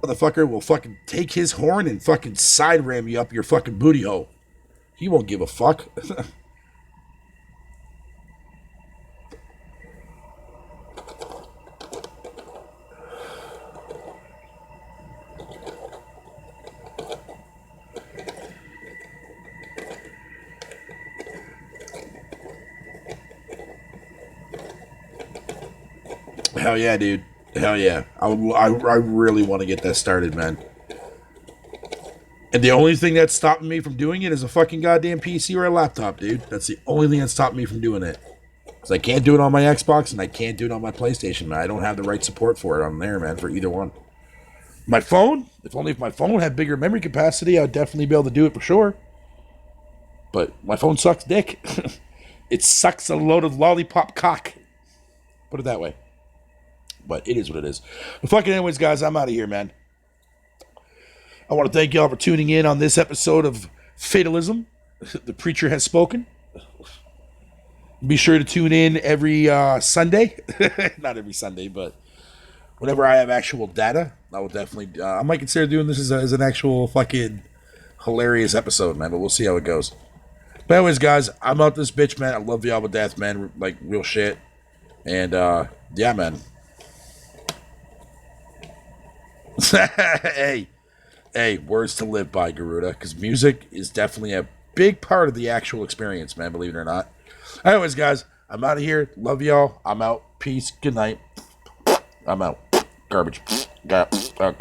Motherfucker will fucking take his horn and fucking side ram you up your fucking booty hole. He won't give a fuck. Hell yeah, dude. Hell yeah. I really want to get that started, man. And the only thing that's stopping me from doing it is a fucking goddamn PC or a laptop, dude. That's the only thing that's stopping me from doing it. Because I can't do it on my Xbox and I can't do it on my PlayStation, man. I don't have the right support for it on there, man, for either one. My phone? If my phone had bigger memory capacity, I would definitely be able to do it for sure. But my phone sucks dick. It sucks a load of lollipop cock. Put it that way. But it is what it is. But fucking anyways, guys, I'm out of here, man. I want to thank y'all for tuning in on this episode of Fatalism. The preacher has spoken. Be sure to tune in every Sunday. Not every Sunday, but whenever I have actual data, I will definitely... I might consider doing this as an actual fucking hilarious episode, man. But we'll see how it goes. But anyways, guys, I'm out this bitch, man. I love y'all to death, man. Like, real shit. And, yeah, man. Hey, words to live by, Garuda, because music is definitely a big part of the actual experience, man, believe it or not. Anyways, guys, I'm out of here. Love y'all. I'm out. Peace. Good night. I'm out. Garbage. Oh, crap.